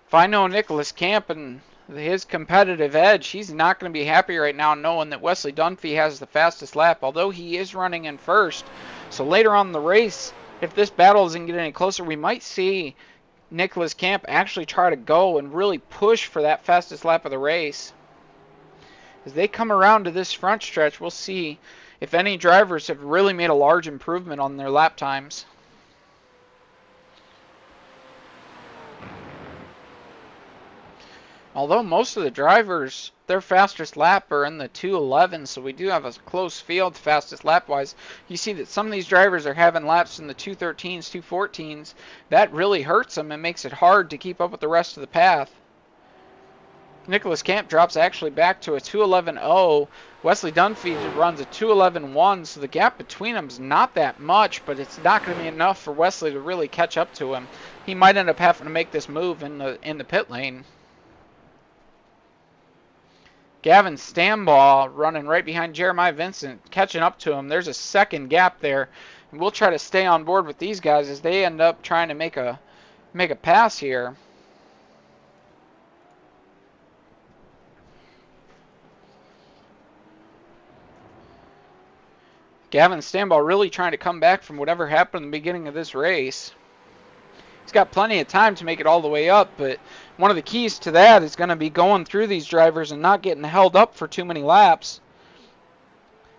If I know Nicholas Camp and his competitive edge, he's not going to be happy right now knowing that Wesley Dunphy has the fastest lap, although he is running in first. So later on in the race, if this battle doesn't get any closer, we might see Nicholas Camp actually try to go and really push for that fastest lap of the race. As they come around to this front stretch, we'll see if any drivers have really made a large improvement on their lap times. Although most of the drivers, their fastest lap are in the 2:11, so we do have a close field fastest lap-wise. You see that some of these drivers are having laps in the 2:13s, 2:14s. That really hurts them and makes it hard to keep up with the rest of the path. Nicholas Camp drops actually back to a 2:11.0. Wesley Dunphy runs a 2:11.1, so the gap between them is not that much, but it's not going to be enough for Wesley to really catch up to him. He might end up having to make this move in the pit lane. Gavin Stambaugh running right behind Jeremiah Vincent, catching up to him. There's a second gap there. And we'll try to stay on board with these guys as they end up trying to make a pass here. Gavin Stambaugh really trying to come back from whatever happened in the beginning of this race. He's got plenty of time to make it all the way up, but one of the keys to that is going to be going through these drivers and not getting held up for too many laps.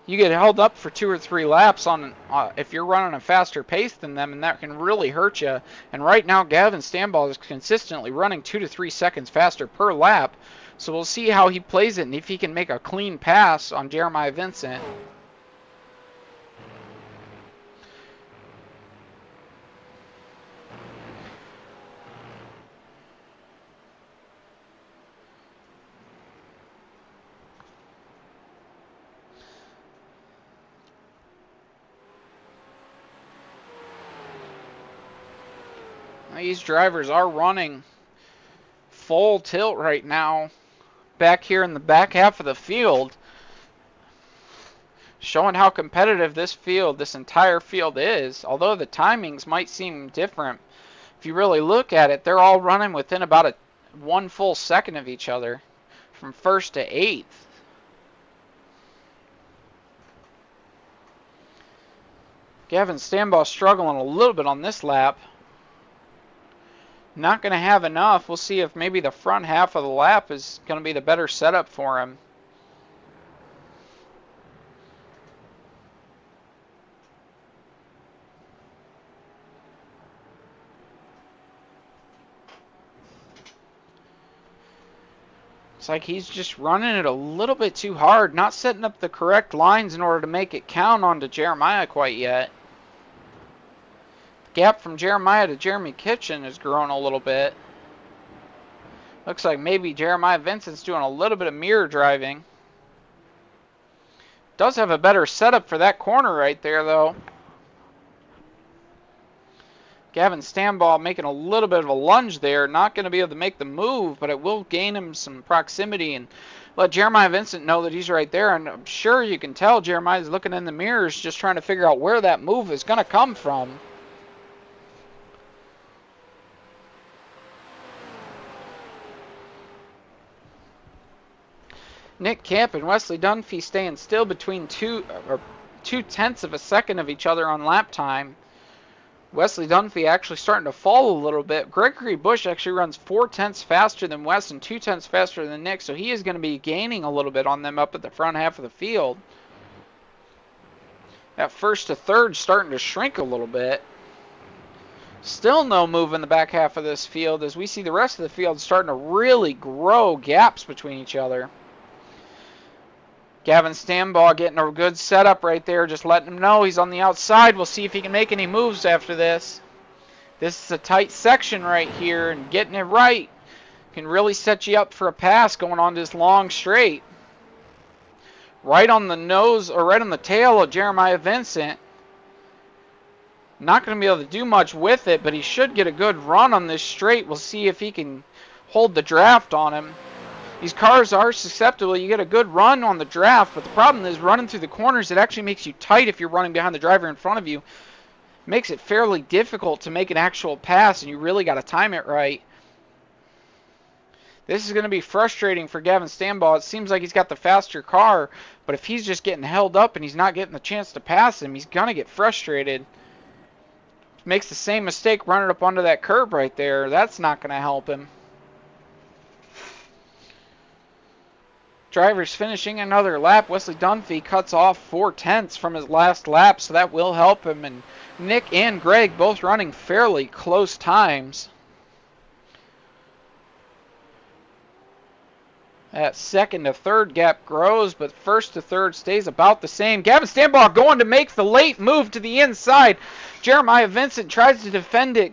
You get held up for 2 or 3 laps on if you're running a faster pace than them, and that can really hurt you. And right now, Gavin Stambaugh is consistently running 2 to 3 seconds faster per lap. So we'll see how he plays it and if he can make a clean pass on Jeremiah Vincent. These drivers are running full tilt right now back here in the back half of the field, showing how competitive this entire field is. Although the timings might seem different, if you really look at it, they're all running within about 1 full second of each other from first to 8th. Gavin Stambaugh struggling a little bit on this lap. Not going to have enough. We'll see if maybe the front half of the lap is going to be the better setup for him. It's like he's just running it a little bit too hard, not setting up the correct lines in order to make it count onto Jeremiah quite yet. Gap from Jeremiah to Jeremy Kitchen has grown a little bit. Looks like maybe Jeremiah Vincent's doing a little bit of mirror driving. Does have a better setup for that corner right there, though. Gavin Stambaugh making a little bit of a lunge there. Not going to be able to make the move, but it will gain him some proximity and let Jeremiah Vincent know that he's right there. And I'm sure you can tell Jeremiah's looking in the mirrors just trying to figure out where that move is going to come from. Nick Camp and Wesley Dunphy staying still between 2/10 of a second of each other on lap time. Wesley Dunphy actually starting to fall a little bit. Gregory Bush actually runs 4/10 faster than Wes and 2/10 faster than Nick, so he is going to be gaining a little bit on them up at the front half of the field. That first to third starting to shrink a little bit. Still no move in the back half of this field as we see the rest of the field starting to really grow gaps between each other. Gavin Stambaugh getting a good setup right there, just letting him know he's on the outside. We'll see if he can make any moves after this. This is a tight section right here, and getting it right can really set you up for a pass going on this long straight. Right on the nose, or right on the tail of Jeremiah Vincent. Not going to be able to do much with it, but he should get a good run on this straight. We'll see if he can hold the draft on him. These cars are susceptible. You get a good run on the draft, but the problem is running through the corners, it actually makes you tight if you're running behind the driver in front of you. Makes it fairly difficult to make an actual pass, and you really got to time it right. This is going to be frustrating for Gavin Stanball. It seems like he's got the faster car, but if he's just getting held up and he's not getting the chance to pass him, he's going to get frustrated. Makes the same mistake running up onto that curb right there. That's not going to help him. Driver's finishing another lap. Wesley Dunphy cuts off 4/10 from his last lap, so that will help him. And Nick and Greg both running fairly close times. That second to third gap grows, but first to third stays about the same. Gavin Stanball going to make the late move to the inside. Jeremiah Vincent tries to defend it.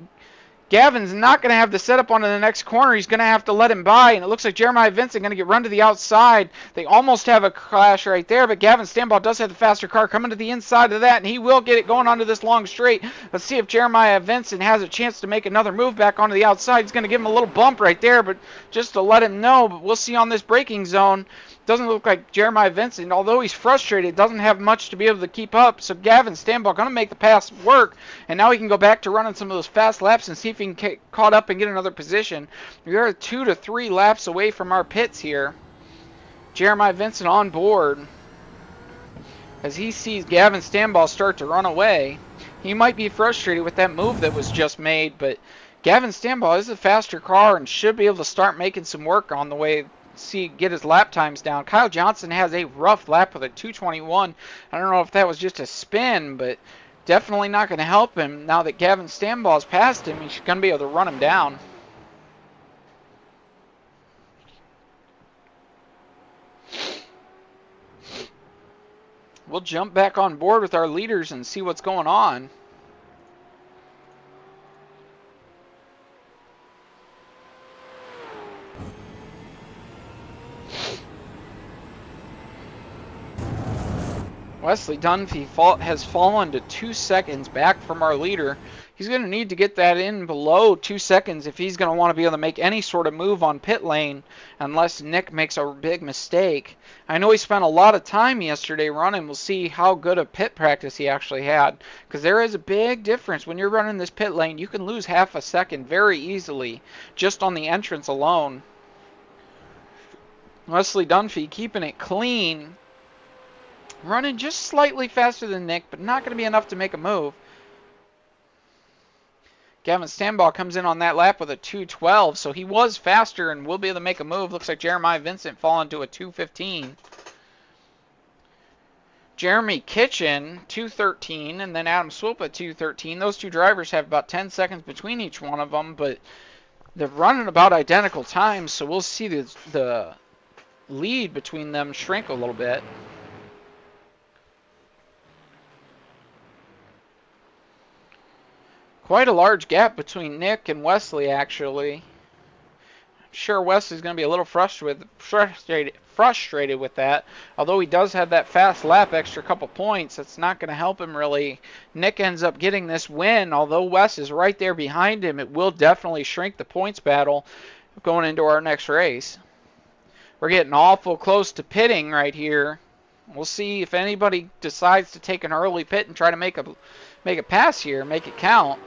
Gavin's not going to have the setup onto the next corner. He's going to have to let him by, and it looks like Jeremiah Vincent going to get run to the outside. They almost have a crash right there, but Gavin Stanball does have the faster car coming to the inside of that, and he will get it going onto this long straight. Let's see if Jeremiah Vincent has a chance to make another move back onto the outside. He's going to give him a little bump right there, but just to let him know. But we'll see on this braking zone. Doesn't look like Jeremiah Vincent, although he's frustrated, doesn't have much to be able to keep up. So Gavin Stanball going to make the pass work, and now he can go back to running some of those fast laps and see if he can get caught up and get another position. We are 2 to 3 laps away from our pits here. Jeremiah Vincent on board as he sees Gavin Stanball start to run away. He might be frustrated with that move that was just made, but Gavin Stanball is a faster car and should be able to start making some work on the way. Get his lap times down. Kyle Johnson has a rough lap with a 2:21. I don't know if that was just a spin, but definitely not going to help him. Now that Gavin Stanball's passed him, he's going to be able to run him down. We'll jump back on board with our leaders and see what's going on. Wesley Dunphy has fallen to 2 seconds back from our leader. He's going to need to get that in below 2 seconds if he's going to want to be able to make any sort of move on pit lane, unless Nick makes a big mistake. I know he spent a lot of time yesterday running. We'll see how good a pit practice he actually had, because there is a big difference. When you're running this pit lane, you can lose half a second very easily just on the entrance alone. Wesley Dunphy keeping it clean. Running just slightly faster than Nick, but not going to be enough to make a move. Gavin Stanball comes in on that lap with a 2:12, so he was faster and will be able to make a move. Looks like Jeremiah Vincent falling to a 2:15. Jeremy Kitchen, 2:13, and then Adam Swope at 2:13. Those two drivers have about 10 seconds between each one of them, but they're running about identical times, so we'll see the lead between them shrink a little bit. Quite a large gap between Nick and Wesley, actually. I'm sure Wesley's going to be a little frustrated with that. Although he does have that fast lap extra couple points, that's not going to help him really. Nick ends up getting this win. Although Wes is right there behind him, it will definitely shrink the points battle going into our next race. We're getting awful close to pitting right here. We'll see if anybody decides to take an early pit and try to make a pass here, make it count.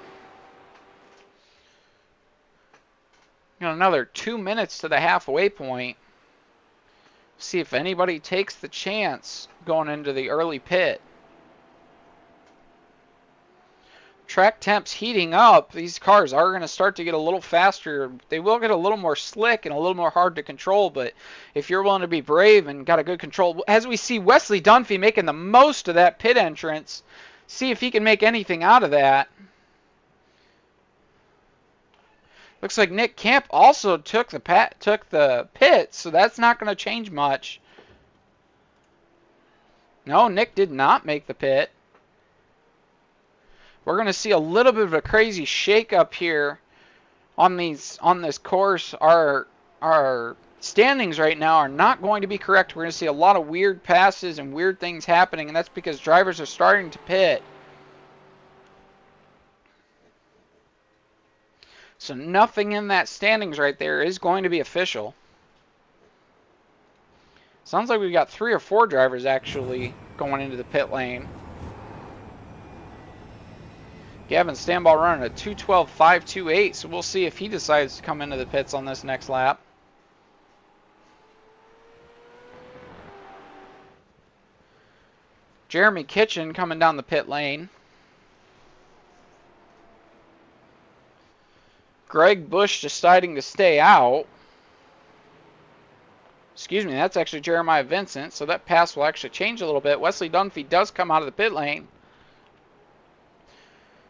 Another 2 minutes to the halfway point. See if anybody takes the chance going into the early pit. Track temps heating up. These cars are going to start to get a little faster. They will get a little more slick and a little more hard to control, but if you're willing to be brave and got a good control, as we see Wesley Dunphy making the most of that pit entrance, see if he can make anything out of that. Looks like Nick Camp also took the pit, so that's not going to change much. No, Nick did not make the pit. We're going to see a little bit of a crazy shake-up here on this course. Our standings right now are not going to be correct. We're going to see a lot of weird passes and weird things happening, and that's because drivers are starting to pit. So nothing in that standings right there is going to be official. Sounds like we've got 3 or 4 drivers actually going into the pit lane. Gavin Stanball running a 2:12.528, so we'll see if he decides to come into the pits on this next lap. Jeremy Kitchen coming down the pit lane. Greg Bush deciding to stay out. Excuse me, that's actually Jeremiah Vincent, so that pass will actually change a little bit. Wesley Dunphy does come out of the pit lane.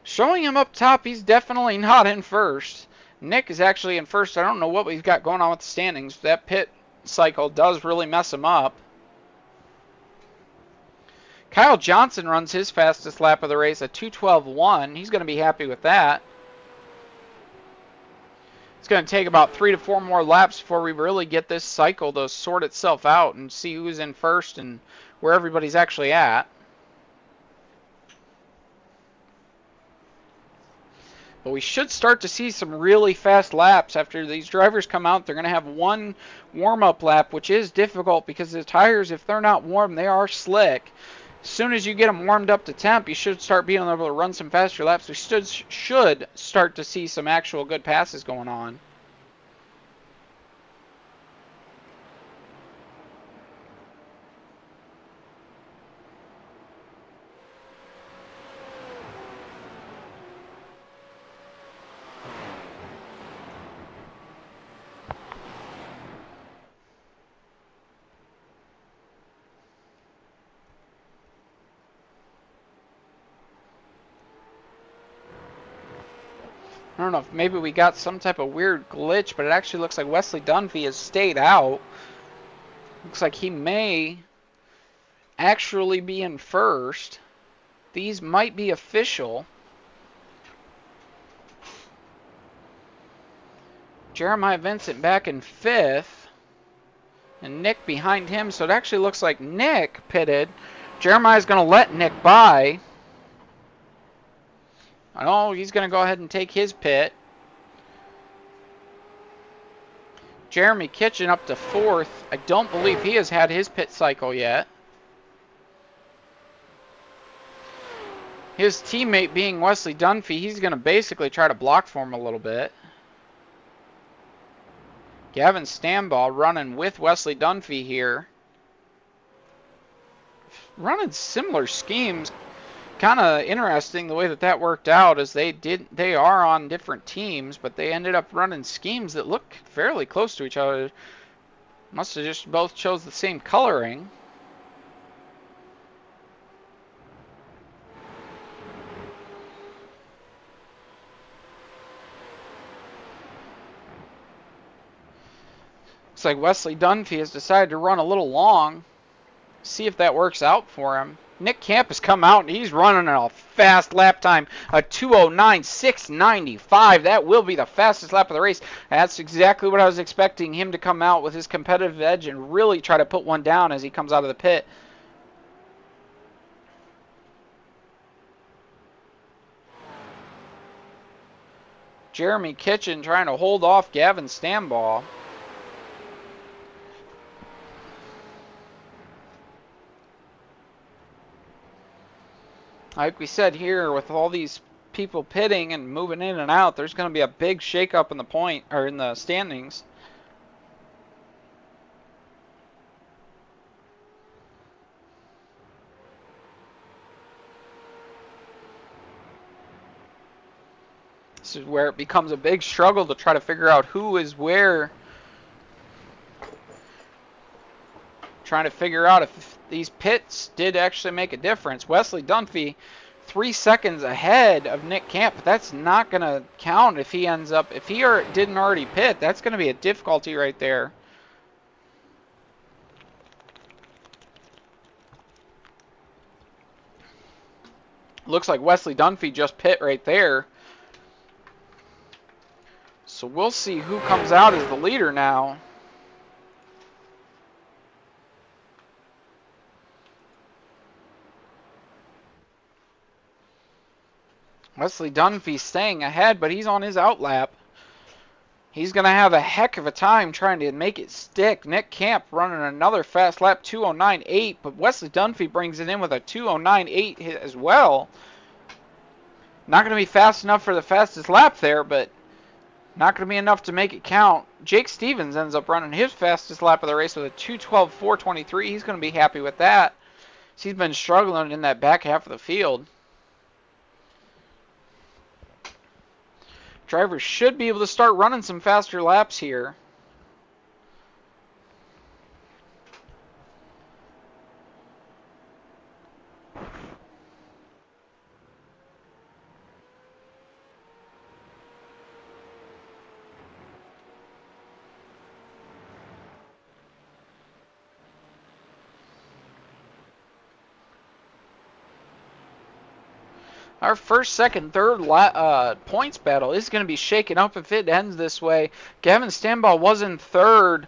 Showing him up top, he's definitely not in first. Nick is actually in first. I don't know what we've got going on with the standings. That pit cycle does really mess him up. Kyle Johnson runs his fastest lap of the race at 2:12.1. He's going to be happy with that. It's going to take about 3 to 4 more laps before we really get this cycle to sort itself out and see who's in first and where everybody's actually at. But we should start to see some really fast laps after these drivers come out. They're going to have one warm-up lap, which is difficult because the tires, if they're not warm, they are slick. As soon as you get them warmed up to temp, you should start being able to run some faster laps. We should start to see some actual good passes going on. I don't know if maybe we got some type of weird glitch, but it actually looks like Wesley Dunphy has stayed out. Looks like he may actually be in first. These might be official. Jeremiah Vincent back in 5th. And Nick behind him, so it actually looks like Nick pitted. Jeremiah's going to let Nick by. Oh, he's going to go ahead and take his pit. Jeremy Kitchen up to 4th. I don't believe he has had his pit cycle yet. His teammate being Wesley Dunphy, he's going to basically try to block for him a little bit. Gavin Stanball running with Wesley Dunphy here. Running similar schemes. Kind of interesting the way that worked out, as they are on different teams, but they ended up running schemes that look fairly close to each other. Must have just both chose the same coloring. Looks like Wesley Dunphy has decided to run a little long. See if that works out for him. Nick Camp has come out and he's running a fast lap time, a 2:09.695. That will be the fastest lap of the race. That's exactly what I was expecting him to come out with his competitive edge and really try to put one down as he comes out of the pit. Jeremy Kitchen trying to hold off Gavin Stanball. Like we said here, with all these people pitting and moving in and out, there's going to be a big shakeup in the standings. This is where it becomes a big struggle to try to figure out who is where. Trying to figure out if these pits did actually make a difference. Wesley Dunphy 3 seconds ahead of Nick Camp, but that's not going to count if he ends up, if he didn't already pit, that's going to be a difficulty right there. Looks like Wesley Dunphy just pit right there. So we'll see who comes out as the leader now. Wesley Dunphy staying ahead, but he's on his out lap. He's going to have a heck of a time trying to make it stick. Nick Camp running another fast lap, 2:09.8, but Wesley Dunphy brings it in with a 2:09.8 as well. Not going to be fast enough for the fastest lap there, but not going to be enough to make it count. Jake Stevens ends up running his fastest lap of the race with a 2:12.423. He's going to be happy with that. He's been struggling in that back half of the field. Drivers should be able to start running some faster laps here. Our first, second, third points battle is going to be shaken up if it ends this way. Gavin Stanball was in third,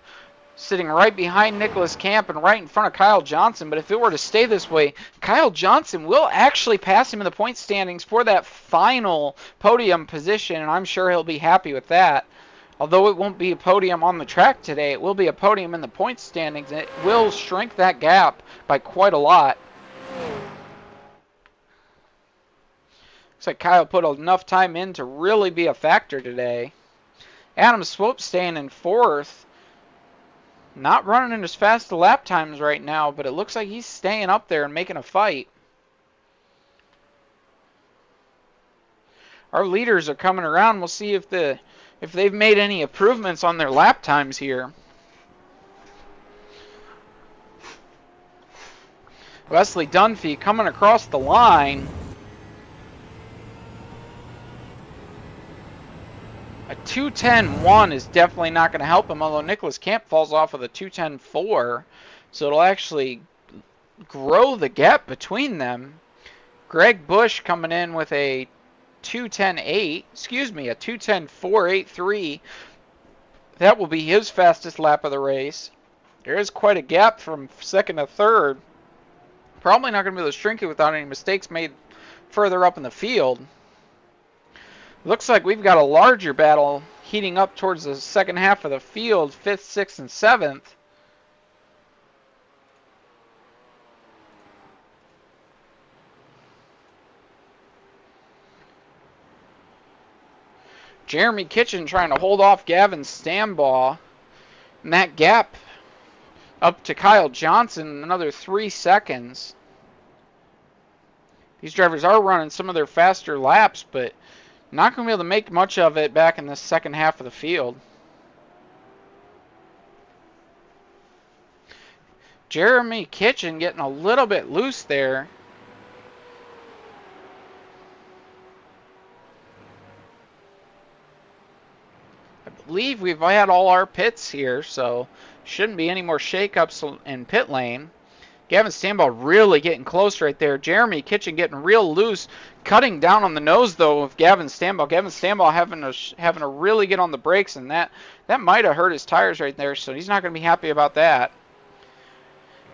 sitting right behind Nicholas Camp and right in front of Kyle Johnson. But if it were to stay this way, Kyle Johnson will actually pass him in the point standings for that final podium position, and I'm sure he'll be happy with that. Although it won't be a podium on the track today, it will be a podium in the point standings, and it will shrink that gap by quite a lot. Looks like Kyle put enough time in to really be a factor today. Adam Swope staying in fourth. Not running in as fast the lap times right now, but it looks like he's staying up there and making a fight. Our leaders are coming around. We'll see if they've made any improvements on their lap times here. Wesley Dunphy coming across the line. A 2:10.1 is definitely not going to help him, although Nicholas Camp falls off with a 2:10.4, so it'll actually grow the gap between them. Greg Bush coming in with a 2:10.8, a 2:10.483. That will be his fastest lap of the race. There is quite a gap from second to third. Probably not going to be able to shrink it without any mistakes made further up in the field. Looks like we've got a larger battle heating up towards the second half of the field, 5th, 6th, and 7th. Jeremy Kitchen trying to hold off Gavin Stanbaugh. And that gap up to Kyle Johnson, another 3 seconds. These drivers are running some of their faster laps, but not going to be able to make much of it back in the second half of the field. Jeremy Kitchen getting a little bit loose there. I believe we've had all our pits here, so shouldn't be any more shakeups in pit lane. Gavin Stanbaugh really getting close right there. Jeremy Kitchen getting real loose, cutting down on the nose though of Gavin Stanbaugh. Gavin Stanbaugh having to really get on the brakes, and that might have hurt his tires right there. So he's not going to be happy about that.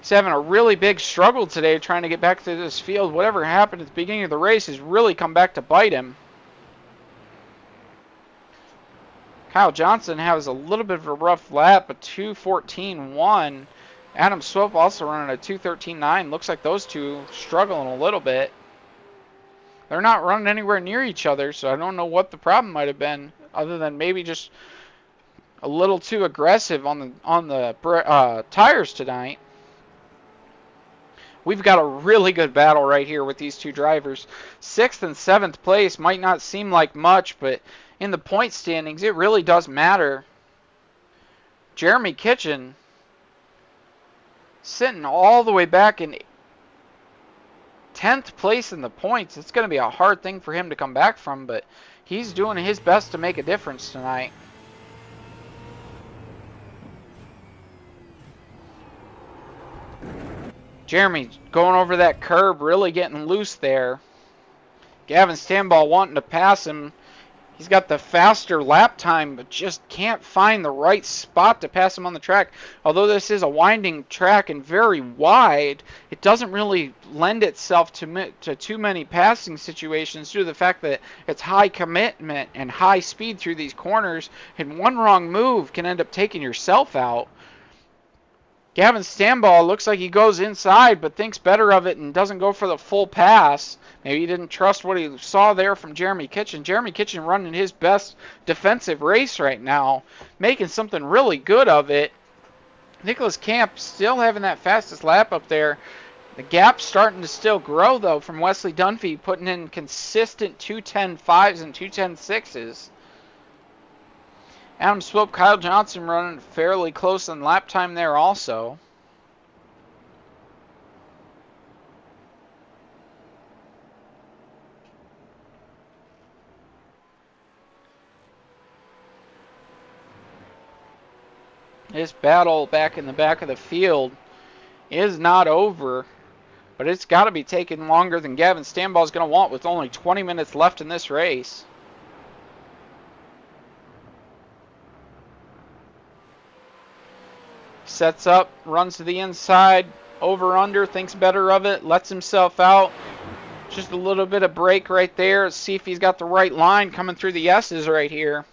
He's having a really big struggle today trying to get back to this field. Whatever happened at the beginning of the race has really come back to bite him. Kyle Johnson has a little bit of a rough lap, a 2:14.1. Adam Swope also running a 2:13.9. Looks like those two struggling a little bit. They're not running anywhere near each other, so I don't know what the problem might have been, other than maybe just a little too aggressive on the tires tonight. We've got a really good battle right here with these two drivers. 6th and 7th place might not seem like much, but in the point standings, it really does matter. Jeremy Kitchen sitting all the way back in 10th place in the points. It's going to be a hard thing for him to come back from, but he's doing his best to make a difference tonight. Jeremy going over that curb, really getting loose there. Gavin Stanbaugh wanting to pass him. He's got the faster lap time, but just can't find the right spot to pass him on the track. Although this is a winding track and very wide, it doesn't really lend itself to too many passing situations due to the fact that it's high commitment and high speed through these corners, and one wrong move can end up taking yourself out. Gavin Stanball looks like he goes inside but thinks better of it and doesn't go for the full pass. Maybe he didn't trust what he saw there from Jeremy Kitchen. Jeremy Kitchen running his best defensive race right now, making something really good of it. Nicholas Camp still having that fastest lap up there. The gap's starting to still grow, though, from Wesley Dunphy, putting in consistent 2:10.5s and 2:10.6s. Adam Swope, Kyle Johnson running fairly close on lap time there also. This battle back in the back of the field is not over, but it's got to be taking longer than Gavin Stanball is going to want with only 20 minutes left in this race. Sets up, runs to the inside, over under, thinks better of it, lets himself out. Just a little bit of brake right there. Let's see if he's got the right line coming through the S's right here.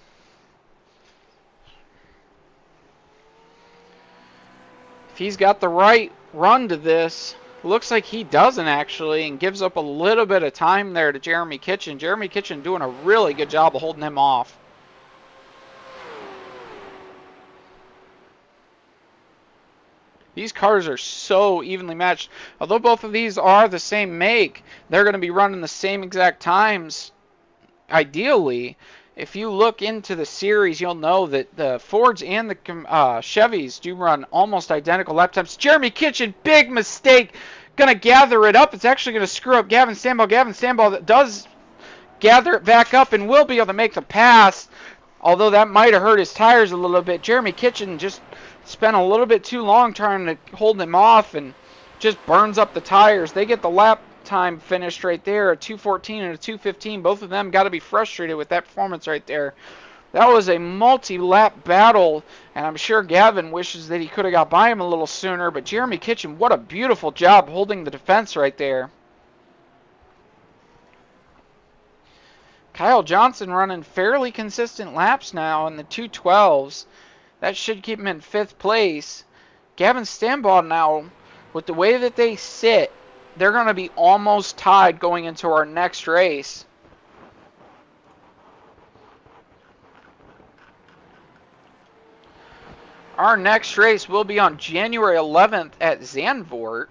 If he's got the right run to this, looks like he doesn't actually, and gives up a little bit of time there to Jeremy Kitchen. Jeremy Kitchen doing a really good job of holding him off. These cars are so evenly matched. Although both of these are the same make, they're going to be running the same exact times, ideally. If you look into the series, you'll know that the Fords and the Chevys do run almost identical lap times. Jeremy Kitchen, big mistake. Going to gather it up. It's actually going to screw up Gavin Stanball. Gavin Stanball does gather it back up and will be able to make the pass, although that might have hurt his tires a little bit. Jeremy Kitchen just spent a little bit too long trying to hold him off and just burns up the tires. They get the lap time finished right there, a 2:14 and a 2:15. Both of them got to be frustrated with that performance right there. That was a multi-lap battle, and I'm sure Gavin wishes that he could have got by him a little sooner, but Jeremy Kitchen, what a beautiful job holding the defense right there. Kyle Johnson running fairly consistent laps now in the 2:12s. That should keep him in 5th place. Gavin Stanball now, with the way that they sit, they're going to be almost tied going into our next race. Our next race will be on January 11th at Zandvoort.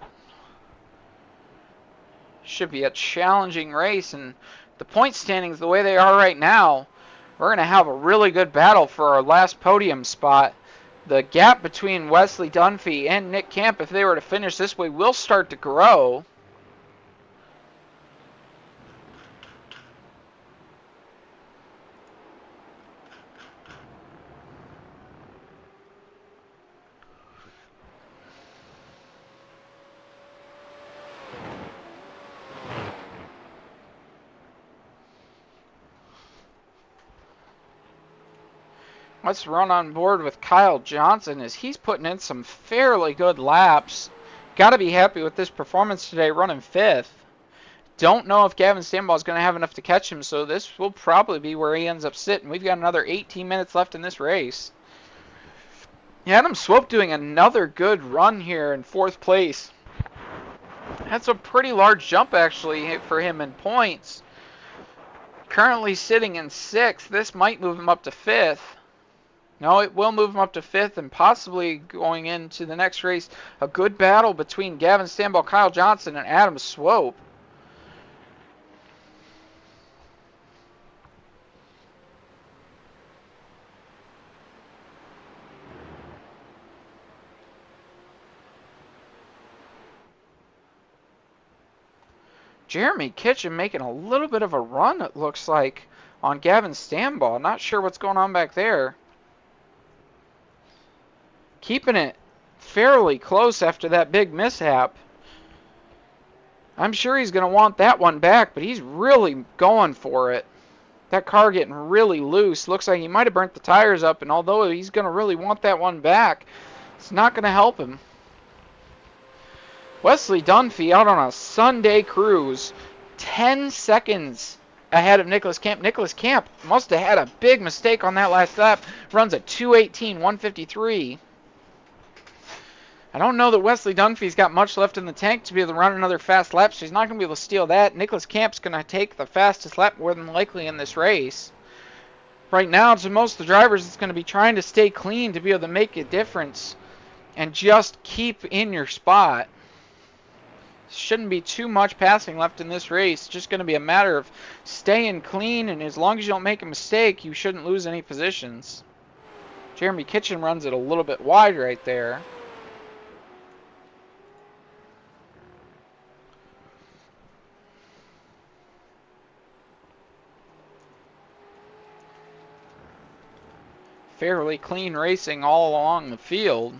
Should be a challenging race, and the point standings the way they are right now, we're going to have a really good battle for our last podium spot. The gap between Wesley Dunphy and Nick Camp, if they were to finish this way, will start to grow. Let's run on board with Kyle Johnson as he's putting in some fairly good laps. Got to be happy with this performance today, running 5th. Don't know if Gavin Stanball is going to have enough to catch him, so this will probably be where he ends up sitting. We've got another 18 minutes left in this race. Adam Swope doing another good run here in 4th place. That's a pretty large jump, actually, for him in points. Currently sitting in 6th. This might move him up to 5th. No, it will move him up to 5th, and possibly going into the next race, a good battle between Gavin Stanball, Kyle Johnson, and Adam Swope. Jeremy Kitchen making a little bit of a run, it looks like, on Gavin Stanball. Not sure what's going on back there. Keeping it fairly close after that big mishap. I'm sure he's going to want that one back, but he's really going for it. That car getting really loose. Looks like he might have burnt the tires up, and although he's going to really want that one back, it's not going to help him. Wesley Dunphy out on a Sunday cruise, 10 seconds ahead of Nicholas Camp. Nicholas Camp must have had a big mistake on that last lap. Runs a 2:18.153. I don't know that Wesley Dunphy's got much left in the tank to be able to run another fast lap, so he's not going to be able to steal that. Nicholas Camp's going to take the fastest lap more than likely in this race. Right now, to most of the drivers, it's going to be trying to stay clean to be able to make a difference and just keep in your spot. Shouldn't be too much passing left in this race. It's just going to be a matter of staying clean, and as long as you don't make a mistake, you shouldn't lose any positions. Jeremy Kitchen runs it a little bit wide right there. Fairly clean racing all along the field.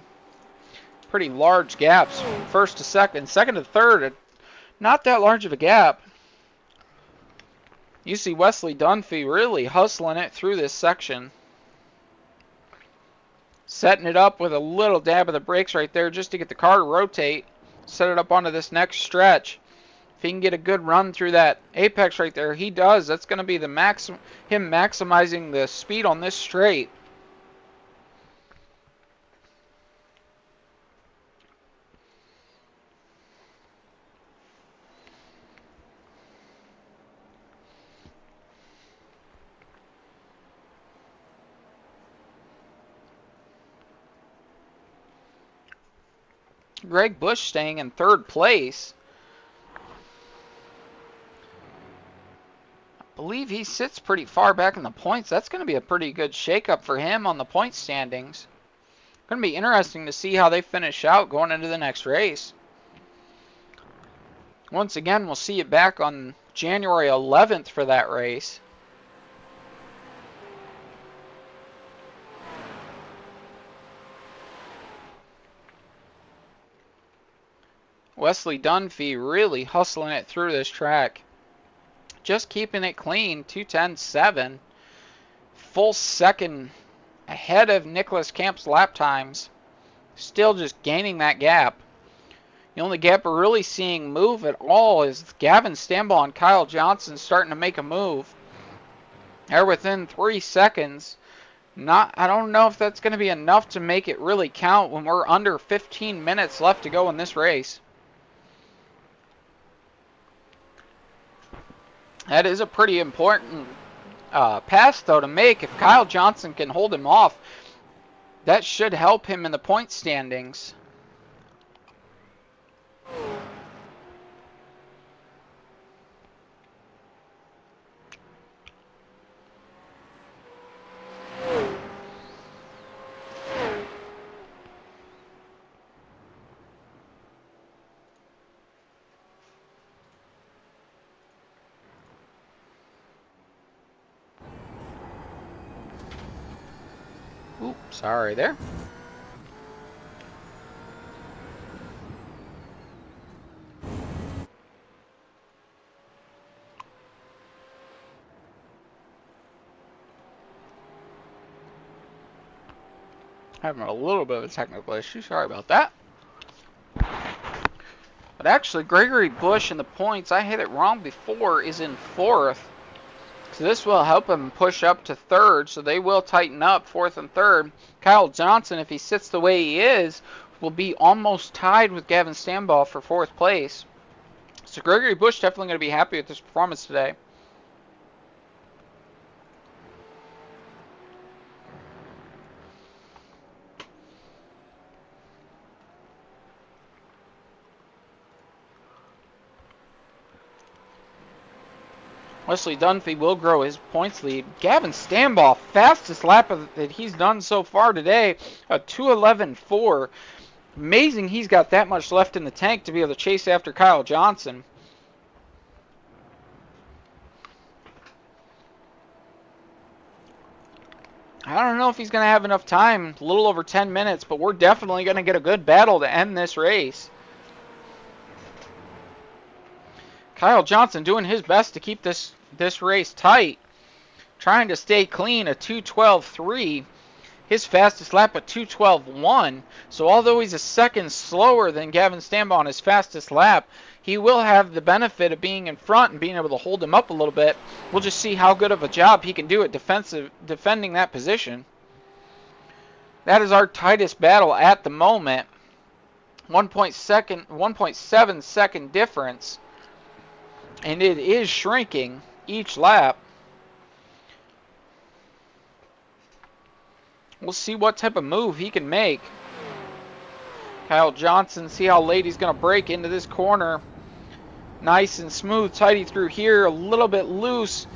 Pretty large gaps from first to second. Second to third, not that large of a gap. You see Wesley Dunphy really hustling it through this section. Setting it up with a little dab of the brakes right there just to get the car to rotate. Set it up onto this next stretch. If he can get a good run through that apex right there, he does. That's going to be the him maximizing the speed on this straight. Greg Busch staying in third place. I believe he sits pretty far back in the points. That's going to be a pretty good shakeup for him on the point standings. Going to be interesting to see how they finish out going into the next race. Once again, we'll see you back on January 11th for that race. Wesley Dunphy really hustling it through this track. Just keeping it clean, 2:10.7. Full second ahead of Nicholas Camp's lap times. Still just gaining that gap. The only gap we're really seeing move at all is Gavin Stambaugh and Kyle Johnson starting to make a move. They're within 3 seconds. I don't know if that's going to be enough to make it really count when we're under 15 minutes left to go in this race. That is a pretty important pass, though, to make. If Kyle Johnson can hold him off, that should help him in the point standings. Oops, sorry there. Having a little bit of a technical issue. Sorry about that. But actually, Gregory Busch in the points, I had it wrong before, is in fourth. So this will help him push up to third, so they will tighten up fourth and third. Kyle Johnson, if he sits the way he is, will be almost tied with Gavin Stambaugh for fourth place. So Gregory Busch definitely going to be happy with this performance today. Wesley Dunphy will grow his points lead. Gavin Stambaugh, fastest lap that he's done so far today, a 2:11.4. Amazing he's got that much left in the tank to be able to chase after Kyle Johnson. I don't know if he's going to have enough time, a little over 10 minutes, but we're definitely going to get a good battle to end this race. Kyle Johnson doing his best to keep this race tight. trying to stay clean, a 2:12.3. His fastest lap a 2:12.1. So although he's a second slower than Gavin Stanbaugh on his fastest lap, he will have the benefit of being in front and being able to hold him up a little bit. We'll just see how good of a job he can do at defending that position. That is our tightest battle at the moment. 1.7 second difference, and it is shrinking each lap. We'll see what type of move he can make. Kyle Johnson, see how late he's going to break into this corner. Nice and smooth, tidy through here, a little bit loose.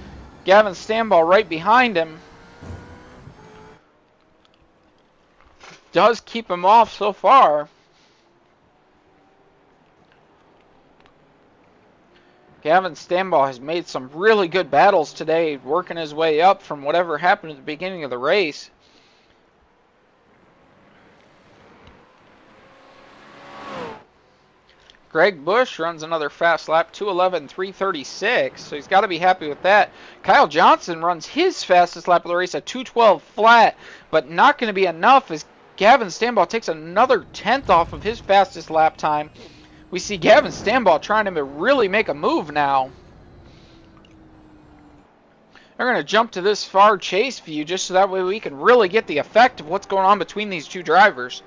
Gavin Stanbaugh right behind him. Does keep him off so far. Gavin Stanbaugh has made some really good battles today, working his way up from whatever happened at the beginning of the race. Greg Busch runs another fast lap, 2:11.336, so he's got to be happy with that. Kyle Johnson runs his fastest lap of the race, a 2:12 flat, but not going to be enough as Gavin Stanbaugh takes another 10th off of his fastest lap time. We see Gavin Stanbaugh trying to really make a move now. They're going to jump to this far chase view just so that way we can really get the effect of what's going on between these two drivers.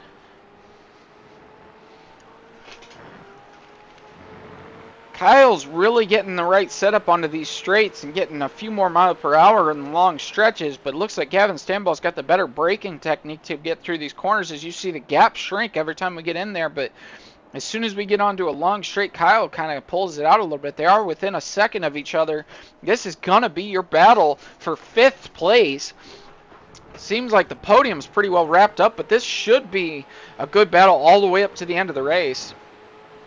Kyle's really getting the right setup onto these straights and getting a few more miles per hour in the long stretches, but it looks like Gavin Stanbaugh's got the better braking technique to get through these corners. As you see, the gap shrink every time we get in there, but as soon as we get onto a long straight, Kyle kind of pulls it out a little bit. They are within a second of each other. This is going to be your battle for 5th place. It seems like the podium's pretty well wrapped up, but this should be a good battle all the way up to the end of the race.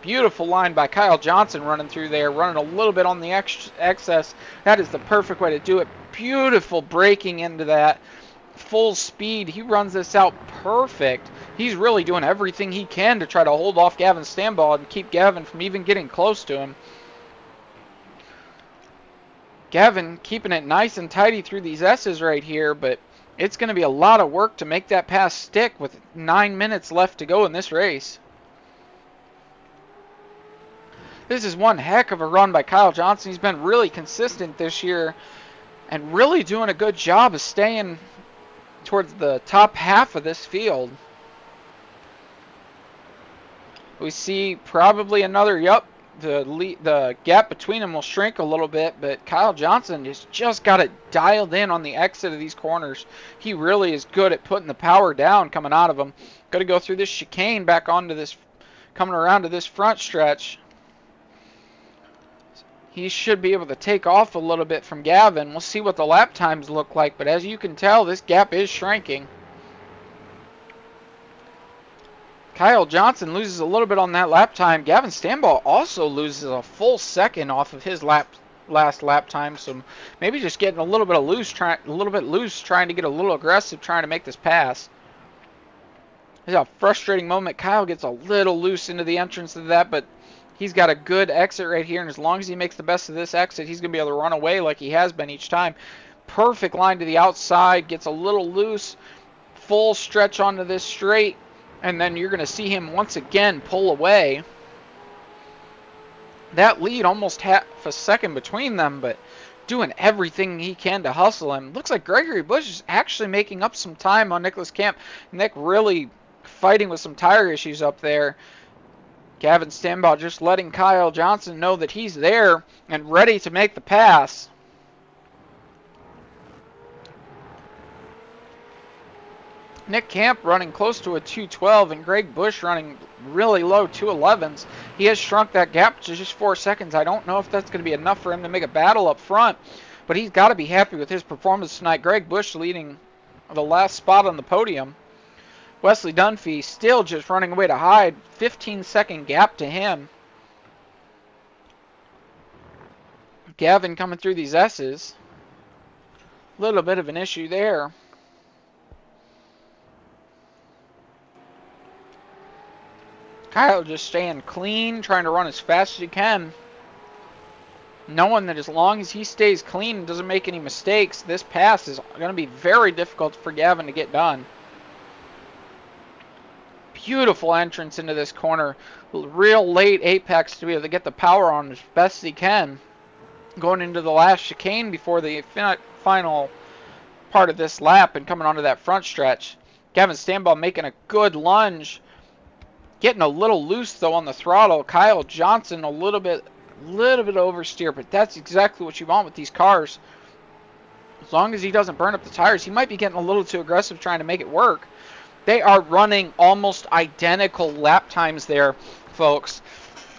Beautiful line by Kyle Johnson running through there, running a little bit on the excess. That is the perfect way to do it. Beautiful braking into that. Full speed. He runs this out perfect. He's really doing everything he can to try to hold off Gavin Stanbaugh and keep Gavin from even getting close to him. Gavin keeping it nice and tidy through these S's right here, but it's going to be a lot of work to make that pass stick with 9 minutes left to go in this race. This is one heck of a run by Kyle Johnson. He's been really consistent this year and really doing a good job of staying towards the top half of this field. We see probably another, the gap between them will shrink a little bit, but Kyle Johnson has just got it dialed in on the exit of these corners. He really is good at putting the power down coming out of them. Got to go through this chicane back onto this, coming around to this front stretch. He should be able to take off a little bit from Gavin. We'll see what the lap times look like, but as you can tell, this gap is shrinking. Kyle Johnson loses a little bit on that lap time. Gavin Stanbaugh also loses a full second off of his last lap time, so maybe just getting a little bit loose, trying to get a little aggressive, trying to make this pass. It's a frustrating moment. Kyle gets a little loose into the entrance of that, but he's got a good exit right here, and as long as he makes the best of this exit, he's going to be able to run away like he has been each time. Perfect line to the outside, gets a little loose, full stretch onto this straight, and then you're going to see him once again pull away. That lead almost half a second between them, but doing everything he can to hustle him. Looks like Gregory Busch is actually making up some time on Nicholas Camp. Nick really fighting with some tire issues up there. Gavin Stanbaugh just letting Kyle Johnson know that he's there and ready to make the pass. Nick Camp running close to a 2:12 and Greg Busch running really low 2:11s. He has shrunk that gap to just 4 seconds. I don't know if that's going to be enough for him to make a battle up front, but he's got to be happy with his performance tonight. Greg Busch leading the last spot on the podium. Wesley Dunphy still just running away to hide. 15-second gap to him. Gavin coming through these S's. Little bit of an issue there. Kyle just staying clean, trying to run as fast as he can. knowing that as long as he stays clean and doesn't make any mistakes, this pass is going to be very difficult for Gavin to get done. Beautiful entrance into this corner. Real late apex to be able to get the power on as best as he can. Going into the last chicane before the final part of this lap and coming onto that front stretch. Gavin Stanball making a good lunge. Getting a little loose though on the throttle. Kyle Johnson a little bit oversteer, but that's exactly what you want with these cars. As long as he doesn't burn up the tires, he might be getting a little too aggressive trying to make it work. They are running almost identical lap times there, folks.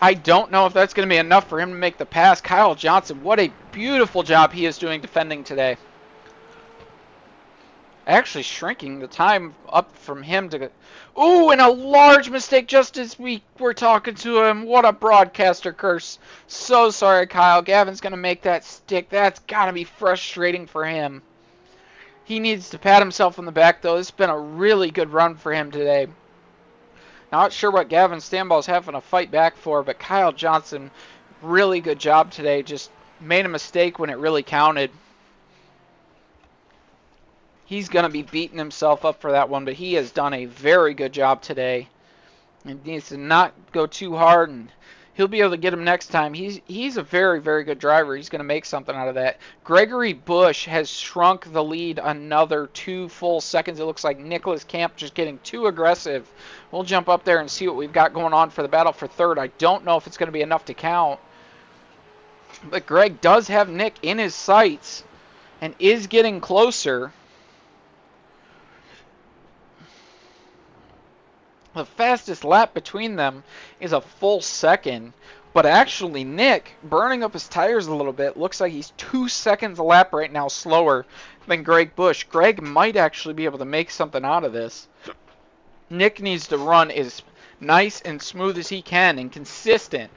I don't know if that's going to be enough for him to make the pass. Kyle Johnson, what a beautiful job he is doing defending today. Actually shrinking the time up from him to... Ooh, and a large mistake just as we were talking to him. What a broadcaster curse. So sorry, Kyle. Gavin's going to make that stick. That's got to be frustrating for him. He needs to pat himself on the back, though. It's been a really good run for him today. Not sure what Gavin Stanball's having to fight back for, but Kyle Johnson, really good job today. Just made a mistake when it really counted. He's going to be beating himself up for that one, but he has done a very good job today. He needs to not go too hard, and he'll be able to get him next time. He's a very, very good driver. He's going to make something out of that. Gregory Bush has shrunk the lead another 2 full seconds. It looks like Nicholas Camp just getting too aggressive. We'll jump up there and see what we've got going on for the battle for third. I don't know if it's going to be enough to count. But Greg does have Nick in his sights and is getting closer. The fastest lap between them is a full second, but actually Nick, burning up his tires a little bit, looks like he's 2 seconds a lap right now slower than Greg Bush. Greg might actually be able to make something out of this. Nick needs to run as nice and smooth as he can and consistent.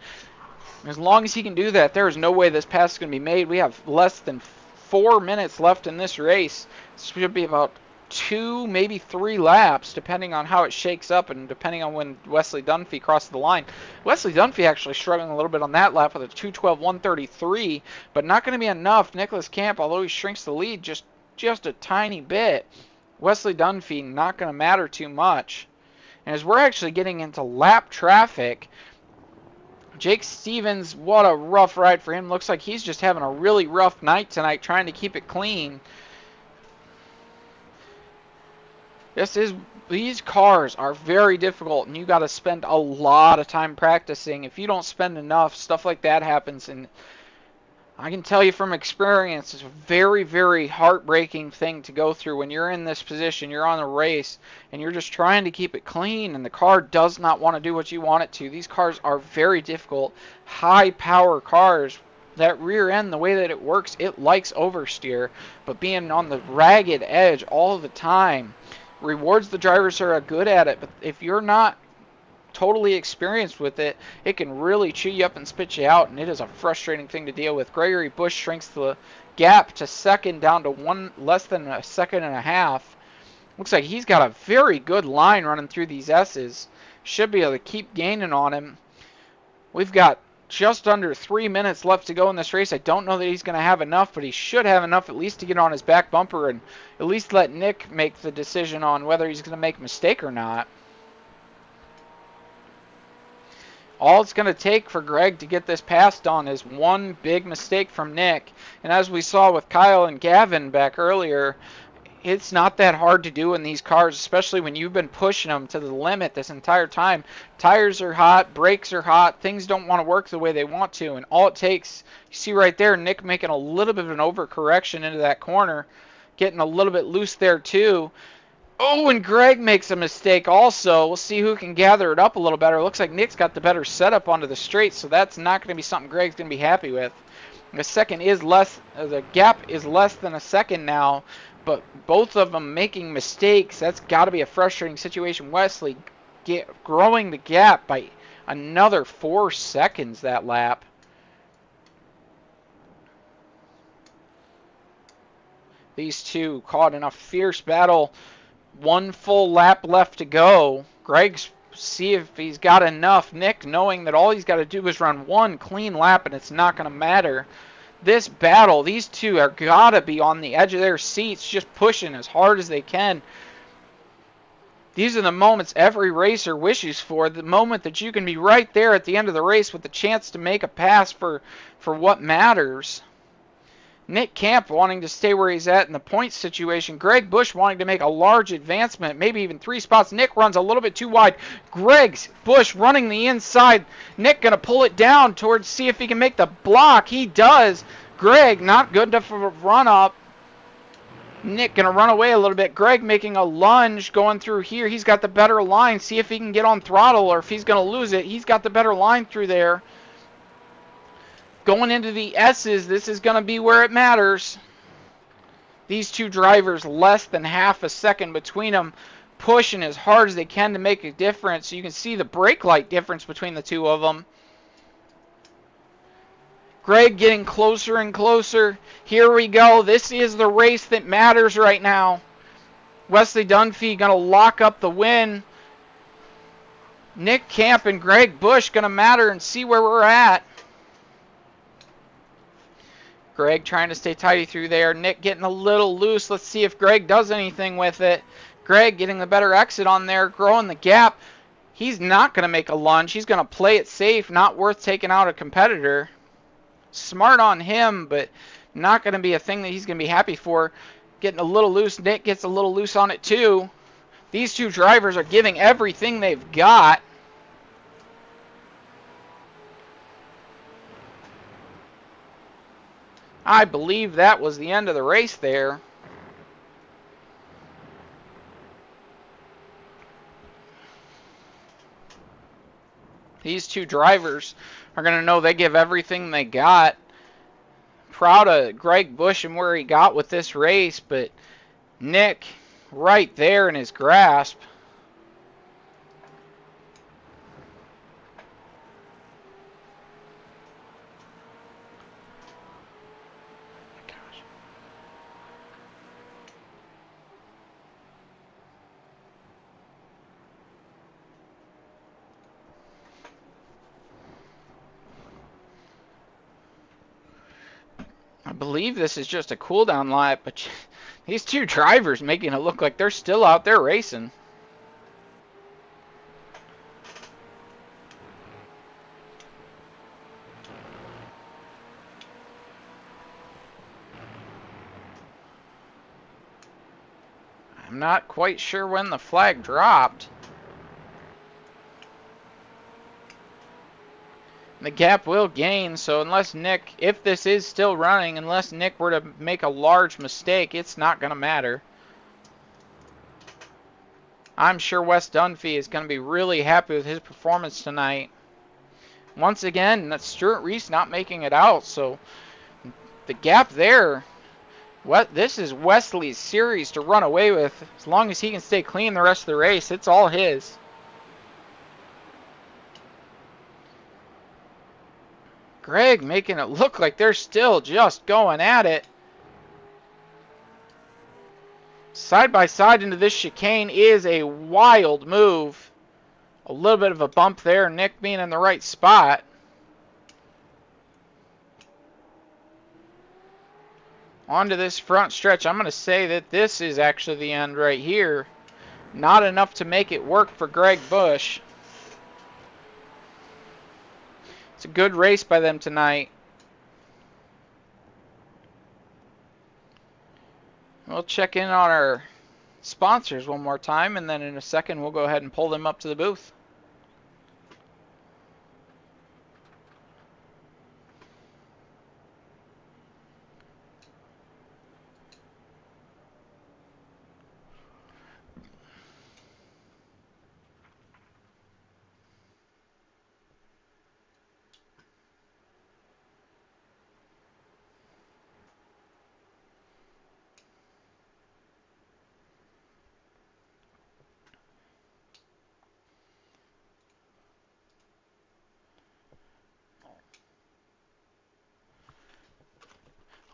As long as he can do that, there is no way this pass is going to be made. We have less than 4 minutes left in this race. This should be about 2, maybe 3 laps, depending on how it shakes up and depending on when Wesley Dunphy crosses the line. Wesley Dunphy actually struggling a little bit on that lap with a 2:12.133, but not going to be enough. Nicholas Camp, although he shrinks the lead just a tiny bit, Wesley Dunphy not going to matter too much. And as we're actually getting into lap traffic, Jake Stevens, what a rough ride for him. Looks like he's just having a really rough night tonight trying to keep it clean. These cars are very difficult, and you got to spend a lot of time practicing. If you don't spend enough, stuff like that happens, and I can tell you from experience, it's a very, very heartbreaking thing to go through when you're in this position, you're on a race, and you're just trying to keep it clean, and the car does not want to do what you want it to. These cars are very difficult, high-power cars. That rear end, the way that it works, it likes oversteer, but being on the ragged edge all the time rewards the drivers who are good at it. But if you're not totally experienced with it, it can really chew you up and spit you out, and it is a frustrating thing to deal with. Gregory Bush shrinks the gap to second down to less than a second and a half. Looks like he's got a very good line running through these S's. Should be able to keep gaining on him. We've got just under 3 minutes left to go in this race. I don't know that he's going to have enough, but he should have enough at least to get on his back bumper and at least let Nick make the decision on whether he's going to make a mistake or not. All it's going to take for Greg to get this pass done is one big mistake from Nick. And as we saw with Kyle and Gavin back earlier, it's not that hard to do in these cars, especially when you've been pushing them to the limit this entire time. Tires are hot, brakes are hot, things don't want to work the way they want to, and all it takes, you see right there, Nick making a little bit of an overcorrection into that corner, getting a little bit loose there too. Oh, and Greg makes a mistake also. We'll see who can gather it up a little better. It looks like Nick's got the better setup onto the straight, so that's not going to be something Greg's going to be happy with. The gap is less than a second now, but both of them making mistakes. That's got to be a frustrating situation. Wesley growing the gap by another 4 seconds that lap. These two caught in a fierce battle. 1 full lap left to go. Greg's see if he's got enough. Nick, knowing that all he's got to do is run one clean lap and it's not going to matter. This battle, these two are got to be on the edge of their seats, just pushing as hard as they can. These are the moments every racer wishes for, the moment that you can be right there at the end of the race with the chance to make a pass for what matters. Nick Camp wanting to stay where he's at in the points situation. Greg Bush wanting to make a large advancement, maybe even 3 spots. Nick runs a little bit too wide. Greg Bush running the inside. Nick going to pull it down towards see if he can make the block. He does. Greg not good enough for a run up. Nick going to run away a little bit. Greg making a lunge going through here. He's got the better line. See if he can get on throttle or if he's going to lose it. He's got the better line through there. Going into the S's, this is going to be where it matters. These two drivers, less than half a second between them, pushing as hard as they can to make a difference. You can see the brake light difference between the two of them. Greg getting closer and closer. Here we go. This is the race that matters right now. Wesley Dunphy going to lock up the win. Nick Camp and Greg Bush going to matter and see where we're at. Greg trying to stay tidy through there. Nick getting a little loose. Let's see if Greg does anything with it. Greg getting the better exit on there, growing the gap. He's not going to make a lunge. He's going to play it safe. Not worth taking out a competitor. Smart on him, but not going to be a thing that he's going to be happy for. Getting a little loose. Nick gets a little loose on it too. These two drivers are giving everything they've got. I believe that was the end of the race there. These two drivers are going to know they give everything they got. Proud of Greg Bush and where he got with this race, but Nick right there in his grasp. I believe this is just a cool-down lap, but these two drivers making it look like they're still out there racing. I'm not quite sure when the flag dropped. The gap will gain, so unless Nick, if this is still running, unless Nick were to make a large mistake, it's not going to matter. I'm sure Wes Dunphy is going to be really happy with his performance tonight. Once again, that's Stuart Reese not making it out, so the gap there, this is Wesley's series to run away with. As long as he can stay clean the rest of the race, it's all his. Greg making it look like they're still just going at it. Side by side into this chicane is a wild move. A little bit of a bump there. Nick being in the right spot. Onto this front stretch. I'm going to say that this is actually the end right here. Not enough to make it work for Greg Bush. It's a good race by them tonight. We'll check in on our sponsors one more time, and then in a second we'll go ahead and pull them up to the booth.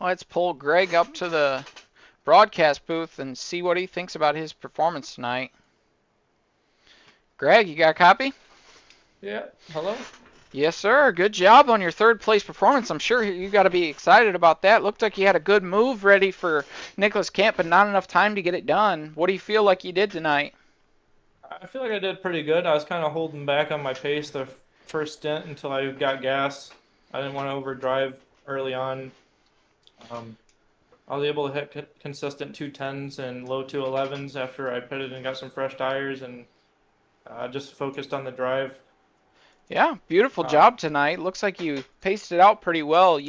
Let's pull Greg up to the broadcast booth and see what he thinks about his performance tonight. Greg, you got a copy? Yeah, hello. Yes, sir. Good job on your third place performance. I'm sure you got to be excited about that. Looked like you had a good move ready for Nicholas Camp, but not enough time to get it done. What do you feel like you did tonight? I feel like I did pretty good. I was kind of holding back on my pace the first stint until I got gas. I didn't want to overdrive early on. Um, I was able to hit consistent 210s and low 211s after I pitted and got some fresh tires and just focused on the drive. Yeah, beautiful Uh, job tonight. Looks like you paced it out pretty well.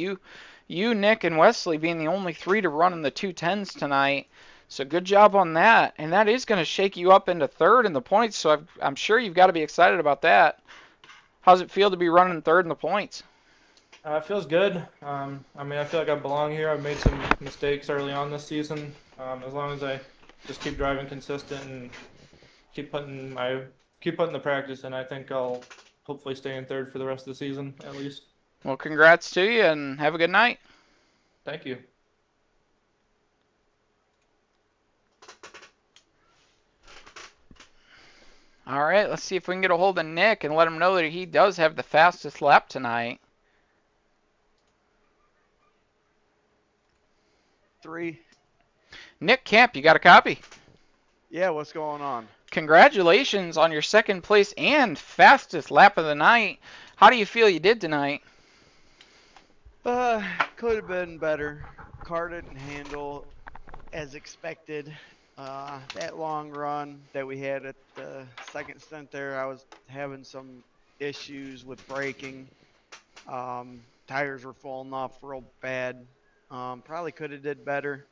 Nick, and Wesley being the only three to run in the 210s tonight. So good job on that. And that is going to shake you up into third in the points. So I'm sure you've got to be excited about that. How's it feel to be running third in the points? it feels good. I mean, I feel like I belong here. I've made some mistakes early on this season. As long as I just keep driving consistent and keep putting the practice in, I think I'll hopefully stay in third for the rest of the season at least. Well, congrats to you and have a good night. Thank you. All right, let's see if we can get a hold of Nick and let him know that he does have the fastest lap tonight. 3. Nick Camp, you got a copy? Yeah, what's going on? Congratulations on your second place and fastest lap of the night. How do you feel you did tonight? Could have been better. Car didn't handle as expected. That long run that we had at the second stint there, I was having some issues with braking. Tires were falling off real bad. Probably could have did better.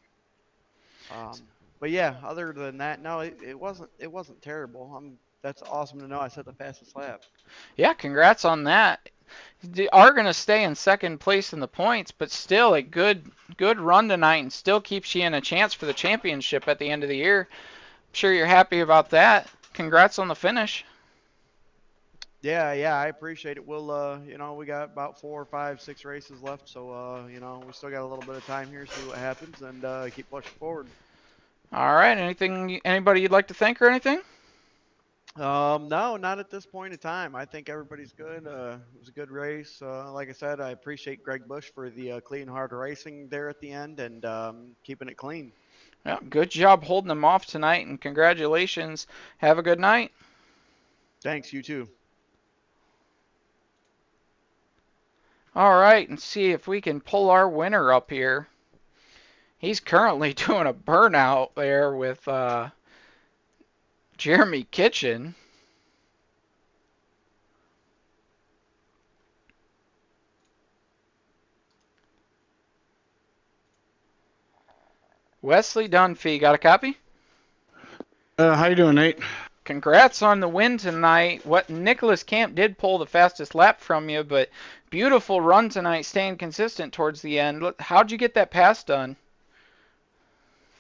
But yeah, other than that, no, it wasn't terrible. That's awesome to know. I set the fastest lap. Yeah, congrats on that. You are going to stay in second place in the points, but still a good run tonight and still keeps you in a chance for the championship at the end of the year. I'm sure you're happy about that. Congrats on the finish. Yeah, I appreciate it. We'll, we got about 4, 5, 6 races left, so we still got a little bit of time here, see what happens, and keep pushing forward. All right, anybody you'd like to thank or anything? No, not at this point in time. I think everybody's good. It was a good race. Like I said, I appreciate Greg Bush for the clean hard racing there at the end and keeping it clean. Yeah, good job holding them off tonight, and congratulations. Have a good night. Thanks, you too. All right, and see if we can pull our winner up here. He's currently doing a burnout there with Jeremy Kitchen. Wesley Dunphy, got a copy? How you doing, Nate? Congrats on the win tonight. What Nicholas Camp did pull the fastest lap from you, but beautiful run tonight, staying consistent towards the end. How'd you get that pass done?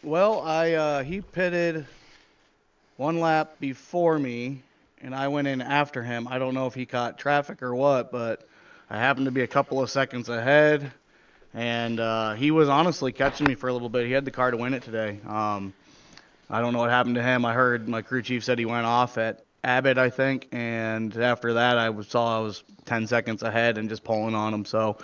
Well, he pitted one lap before me, and I went in after him. I don't know if he caught traffic or what, but I happened to be a couple of seconds ahead, and he was honestly catching me for a little bit. He had the car to win it today. I don't know what happened to him. I heard my crew chief said he went off at Abbott, I think, and after that I saw I was 10 seconds ahead and just pulling on him. So,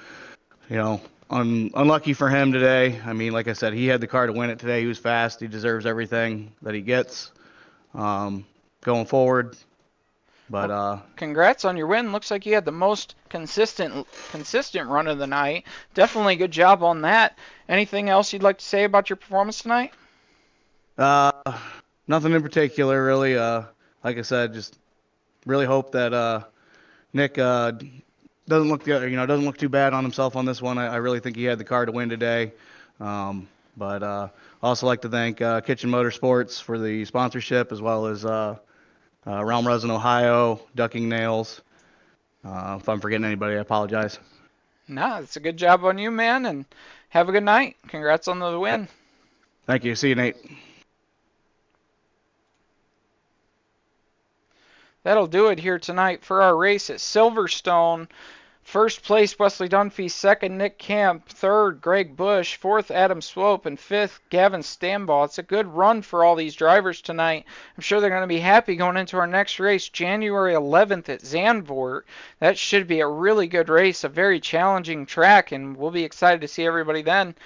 unlucky for him today. I mean, like I said, he had the car to win it today. He was fast. He deserves everything that he gets going forward. But congrats on your win. Looks like you had the most consistent run of the night. Definitely good job on that. Anything else you'd like to say about your performance tonight? Nothing in particular, really. Like I said, just really hope that Nick doesn't look too bad on himself on this one. I really think he had the car to win today. But also like to thank Kitchin Motorsports for the sponsorship, as well as Resin, Ohio, Ducking Nails. If I'm forgetting anybody, I apologize. Nah, it's a good job on you, man, and have a good night. Congrats on the win. Thank you. See you, Nate. That'll do it here tonight for our race at Silverstone First place, Wesley Dunphy. Second, Nick Camp. Third, Greg Bush. Fourth, Adam Swope. And fifth, Gavin Stambaugh. It's a good run for all these drivers tonight. I'm sure they're going to be happy going into our next race, January 11th at Zandvoort. That should be a really good race, a very challenging track, and we'll be excited to see everybody then.